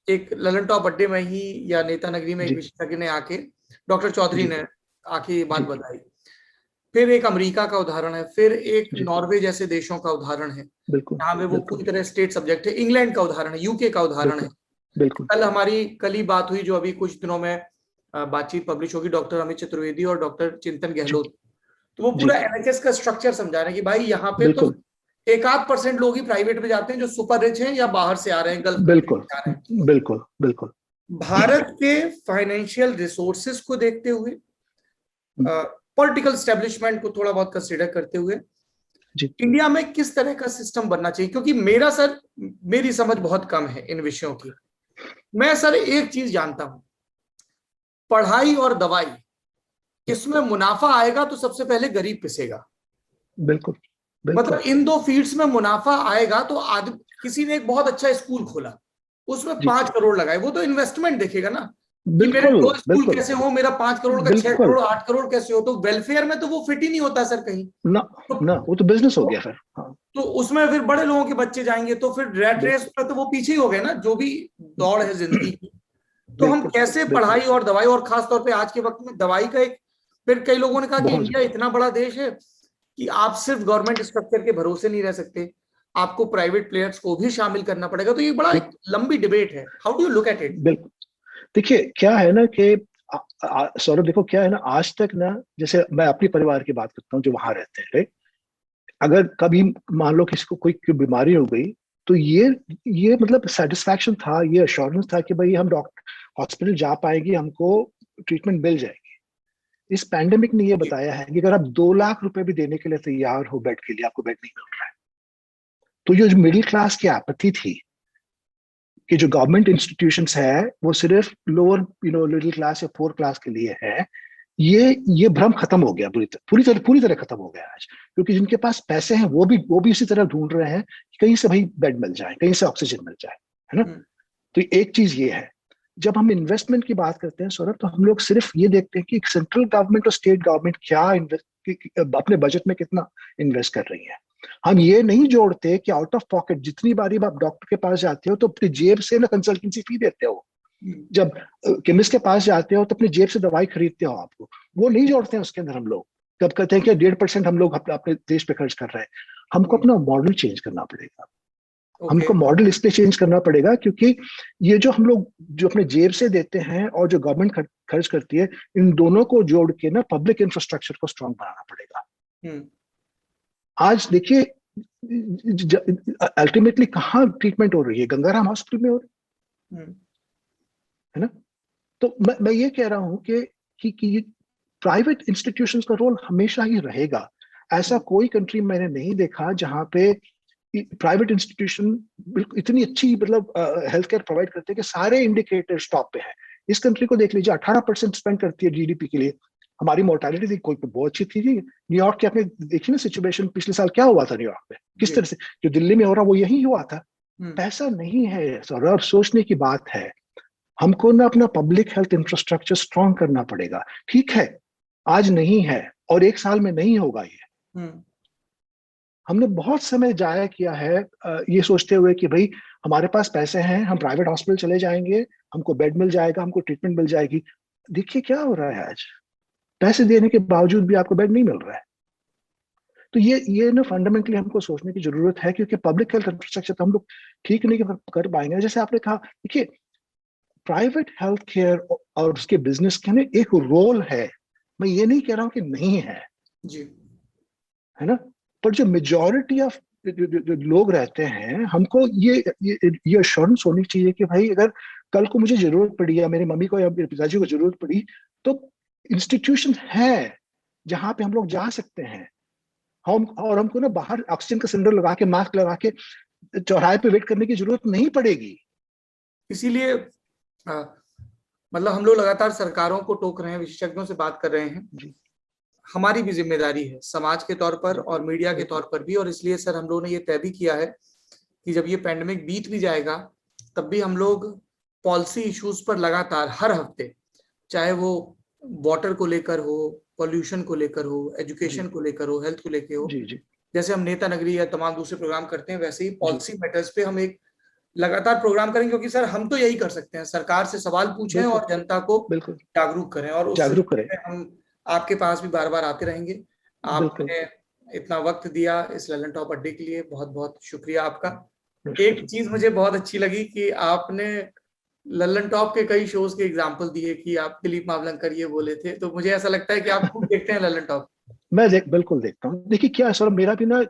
Speaker 1: एक ललन टॉप अड्डे में ही या नेता नगरी में एक विशेषज्ञ ने आके, डॉक्टर चौधरी ने आके ये बात बताई। फिर एक अमेरिका का उदाहरण है, फिर एक नॉर्वे जैसे देशों का उदाहरण है जहां पे वो पूरी तरह स्टेट सब्जेक्ट है, इंग्लैंड का उदाहरण है, यूके का उदाहरण है। कल ही बात हुई जो अभी कुछ दिनों में बातचीत पब्लिश होगी, डॉक्टर अमित चतुर्वेदी और डॉक्टर चिंतन गहलोत, तो वो पूरा एनएचएस का स्ट्रक्चर समझा रहे हैं कि भाई यहाँ पे तो 1-8% लोग ही प्राइवेट में जाते हैं जो सुपर रिच हैं या बाहर से आ रहे हैं, गल्फ
Speaker 2: बिल्कुल।
Speaker 1: भारत के फाइनेंशियल रिसोर्सेस को देखते हुए, पॉलिटिकल स्टैब्लिशमेंट को थोड़ा बहुत कंसीडर करते हुए, इंडिया में किस तरह का सिस्टम बनना चाहिए? क्योंकि मेरी समझ बहुत कम है इन विषयों की। मैं सर एक चीज जानता हूं, पढ़ाई और दवाई, इसमें मुनाफा आएगा तो सबसे पहले गरीब पिसेगा।
Speaker 2: बिल्कुल।
Speaker 1: मतलब इन दो फील्ड्स में मुनाफा आएगा तो किसी ने एक बहुत अच्छा स्कूल खोला, उसमें 5 करोड़ लगाए, वो तो इन्वेस्टमेंट देखेगा ना, कि मेरे
Speaker 2: बिल्कुल
Speaker 1: 2 स्कूल
Speaker 2: बिल्कुल
Speaker 1: कैसे हो, मेरा 5 करोड़ का 6
Speaker 2: बिल्कुल।
Speaker 1: करोड़ 8 करोड़ कैसे हो, तो वेलफेयर में तो वो फिट ही नहीं होता सर कहीं।
Speaker 2: ना
Speaker 1: तो,
Speaker 2: ना, वो तो बिजनेस हो
Speaker 1: तो
Speaker 2: गया फिर। हाँ,
Speaker 1: तो उसमें फिर बड़े लोगों के बच्चे जाएंगे, तो फिर रेट रेस
Speaker 2: बिल्कुल
Speaker 1: में तो वो पीछे ही हो गए ना, जो भी दौड़ है जिंदगी की। तो हम
Speaker 2: बिल्कुल
Speaker 1: कैसे
Speaker 2: बिल्कुल।
Speaker 1: पढ़ाई और दवाई, और खास तौर पे आज के वक्त में दवाई का एक, फिर कई लोगों ने कहा कि
Speaker 2: बहुत
Speaker 1: इंडिया
Speaker 2: ज्यादा।
Speaker 1: इतना बड़ा देश है कि आप सिर्फ गवर्नमेंट स्ट्रक्चर के भरोसे नहीं रह सकते, आपको प्राइवेट प्लेयर्स को भी शामिल करना पड़ेगा। तो ये बड़ा एक लंबी डिबेट है, how do you look at it?
Speaker 2: बिल्कुल। देखिए क्या है ना कि सौरभ, देखो क्या है ना, आज तक ना, जैसे मैं अपने परिवार की बात करता हूँ जो वहां रहते हैं, right? अगर कभी मान लो किसी को कोई बीमारी हो गई, तो ये मतलब सेटिस्फैक्शन था, ये अश्योरेंस था कि भाई हम डॉक्टर हॉस्पिटल जा पाएंगे, हमको ट्रीटमेंट मिल जाएगी। इस पैंडेमिक ने ये बताया है कि अगर आप 2 लाख रुपए भी देने के लिए तैयार हो बेड के लिए, आपको बेड नहीं मिल रहा है। तो ये जो मिडिल क्लास की आपत्ति थी कि जो गवर्नमेंट इंस्टीट्यूशंस है वो सिर्फ लोअर मिडिल क्लास या पुअर क्लास के लिए है, ये भ्रम खत्म हो गया, पूरी तरह खत्म हो गया आज। क्योंकि जिनके पास पैसे हैं वो भी इसी तरह ढूंढ रहे हैं कि कहीं से भाई बेड मिल जाए, कहीं से ऑक्सीजन मिल जाए, है ना। तो एक चीज ये है, जब हम इन्वेस्टमेंट की बात करते हैं सौरभ, तो हम लोग सिर्फ ये देखते हैं कि सेंट्रल गवर्नमेंट और स्टेट गवर्नमेंट क्या अपने बजट में कितना इन्वेस्ट कर रही है। हम ये नहीं जोड़ते कि आउट ऑफ पॉकेट जितनी बारी आप डॉक्टर के पास जाते हो तो अपनी जेब से ना कंसल्टेंसी फी देते हो, जब केमिस्ट के पास जाते हो तो अपनी जेब से दवाई खरीदते हो आपको, वो नहीं जोड़ते हैं उसके अंदर हम लोग। कब कहते हैं कि 1.5% हम लोग अपने देश पे खर्च कर रहे हैं। हमको अपना मॉडल चेंज करना पड़ेगा। हमको मॉडल इसलिए चेंज करना पड़ेगा क्योंकि ये जो हम लोग जो अपने जेब से देते हैं और जो गवर्नमेंट खर्च करती है, इन दोनों को जोड़ के ना पब्लिक इंफ्रास्ट्रक्चर को स्ट्रांग बनाना पड़ेगा। आज देखिए अल्टीमेटली कहाँ ट्रीटमेंट हो रही है, गंगाराम हॉस्पिटल में हो रही है ना। तो मैं ये कह रहा हूं कि प्राइवेट इंस्टीट्यूशंस का रोल हमेशा ही रहेगा। ऐसा कोई कंट्री मैंने नहीं देखा जहां पे प्राइवेट इंस्टीट्यूशन बिल्कुल इतनी अच्छी मतलब हेल्थ केयर प्रोवाइड करते हैं कि सारे इंडिकेटर टॉप पे है। इस कंट्री को देख लीजिए, 18% स्पेंड करती है जीडीपी के लिए। हमारी मोर्टेलिटी थी कोई बहुत अच्छी थी। न्यूयॉर्क की आपने देखी ना सिचुएशन, पिछले साल क्या हुआ था न्यूयॉर्क में, किस तरह से जो दिल्ली में हो रहा वो यही हुआ था। पैसा नहीं है सौरभ, सोचने की बात है। हमको ना अपना पब्लिक हेल्थ इंफ्रास्ट्रक्चर स्ट्रॉन्ग करना पड़ेगा। ठीक है, आज नहीं है और 1 साल में नहीं होगा ये। हमने बहुत समय जाया किया है ये सोचते हुए कि भाई हमारे पास पैसे हैं, हम प्राइवेट हॉस्पिटल चले जाएंगे, हमको बेड मिल जाएगा, हमको ट्रीटमेंट मिल जाएगी। देखिए क्या हो रहा है आज, पैसे देने के बावजूद भी आपको बेड नहीं मिल रहा है। तो ये ना फंडामेंटली हमको सोचने की जरूरत है, क्योंकि पब्लिक हेल्थ इंफ्रास्ट्रक्चर तो हम लोग ठीक नहीं कर पाएंगे। जैसे आपने कहा, देखिए प्राइवेट हेल्थ केयर और उसके बिजनेस के ना एक रोल है, मैं ये नहीं कह रहा हूं कि नहीं है
Speaker 1: जी,
Speaker 2: है ना। पर जो मेजॉरिटी ऑफ जो लोग रहते हैं, हमको ये अश्योरेंस होनी चाहिए कि भाई अगर कल को मुझे जरूरत पड़ी या मेरी मम्मी को या मेरे पिताजी को जरूरत पड़ी, तो इंस्टीट्यूशन है जहां पे हम लोग जा सकते हैं। हमको ना बाहर ऑक्सीजन का सिलेंडर लगा के, मास्क लगा के चौराहे पे वेट करने की जरूरत नहीं पड़ेगी।
Speaker 1: इसीलिए मतलब हम लोग लगातार सरकारों को टोक रहे हैं, विशेषज्ञों से बात कर रहे हैं
Speaker 2: जी,
Speaker 1: हमारी भी जिम्मेदारी है समाज के तौर पर और मीडिया के तौर पर भी। और इसलिए सर हम लोगों ने ये तय भी किया है कि जब ये पैंडेमिक बीत भी जाएगा तब भी हम लोग पॉलिसी इश्यूज पर लगातार हर हफ्ते, चाहे वो वाटर को लेकर हो, पॉल्यूशन को लेकर हो, एजुकेशन को लेकर हो, हेल्थ को लेकर हो,
Speaker 2: जी जी
Speaker 1: जैसे हम नेता नगरी या तमाम दूसरे प्रोग्राम करते हैं, वैसे ही पॉलिसी मैटर्स पे हम एक लगातार प्रोग्राम करें। क्योंकि सर हम तो यही कर सकते हैं, सरकार से सवाल पूछें
Speaker 2: बिल्कुल
Speaker 1: और जनता को
Speaker 2: बिल्कुल
Speaker 1: जागरूक करें। और उस
Speaker 2: जागरूक करें।
Speaker 1: सिलसिले में हम आपके पास भी बार बार आते रहेंगे।
Speaker 2: बिल्कुल
Speaker 1: आपने इतना वक्त दिया इस ललन टॉप अड्डे के लिए, बहुत बहुत शुक्रिया आपका।
Speaker 2: नमस्कार
Speaker 1: एक
Speaker 2: जी।
Speaker 1: चीज मुझे बहुत अच्छी लगी कि आपने ललन टॉप के कई शोज के एग्जाम्पल दिए कि आप दिलीप मावलंकर ये बोले थे, तो मुझे ऐसा लगता है कि आप खूब देखते हैं ललन टॉप।
Speaker 2: बिल्कुल देखता हूँ। देखिए क्या है सर, मेरा भी ना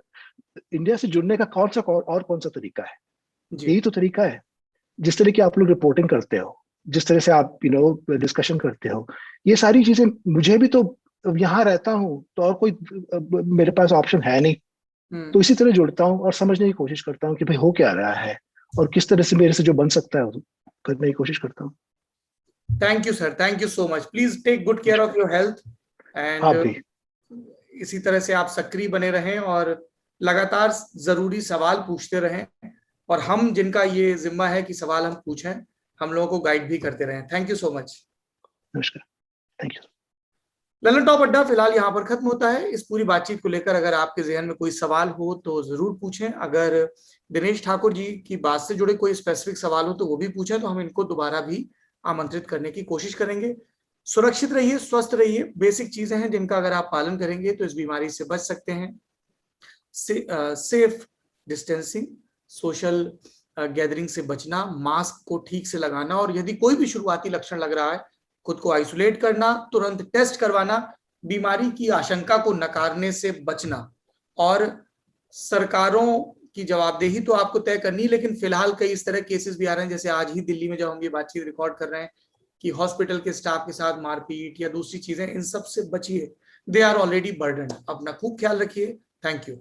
Speaker 2: इंडिया से जुड़ने का कौन सा तरीका है,
Speaker 1: जी
Speaker 2: यही तो तरीका है। जिस तरह की आप लोग रिपोर्टिंग करते हो, जिस तरह से आप डिस्कशन करते हो, ये सारी चीजें मुझे भी तो, यहाँ रहता हूँ तो और कोई मेरे पास ऑप्शन है नहीं। तो इसी तरह जुड़ता हूँ और समझने की कोशिश करता हूँ कि भाई हो क्या रहा है और किस तरह से मेरे से जो बन सकता है वो करने की कोशिश करता हूँ।
Speaker 1: Thank you sir, thank you so much. Please take good care of your health and
Speaker 2: आप भी।
Speaker 1: इसी तरह से आप सक्रिय बने रहें और लगातार जरूरी सवाल पूछते रहें। और हम जिनका ये जिम्मा है कि सवाल हम पूछें, हम लोगों को गाइड भी करते रहें। Thank you so much.
Speaker 2: नमस्कार, थैंक यू।
Speaker 1: ललन टॉप अड्डा फिलहाल यहाँ पर खत्म होता है। इस पूरी बातचीत को लेकर अगर आपके जहन में कोई सवाल हो तो जरूर पूछें। अगर दिनेश ठाकुर जी की बात से जुड़े कोई स्पेसिफिक सवाल हो तो वो भी पूछें, तो हम इनको दोबारा भी आमंत्रित करने की कोशिश करेंगे। सुरक्षित रहिए, स्वस्थ रहिए, बेसिक चीजें हैं जिनका अगर आप पालन करेंगे तो इस बीमारी से बच सकते हैं। सेफ डिस्टेंसिंग, सोशल गैदरिंग से बचना, मास्क को ठीक से लगाना, और यदि कोई भी शुरुआती लक्षण लग रहा है खुद को आइसोलेट करना, तुरंत टेस्ट करवाना, बीमारी की आशंका को नकारने से बचना। और सरकारों की जवाबदेही तो आपको तय करनी, लेकिन फिलहाल कई इस तरह केसेस भी आ रहे हैं, जैसे आज ही दिल्ली में जब हम ये बातचीत रिकॉर्ड कर रहे हैं कि हॉस्पिटल के स्टाफ के साथ मारपीट या दूसरी चीजें, इन सब से बचिए। They are already burden. अपना खूब ख्याल रखिए। Thank you.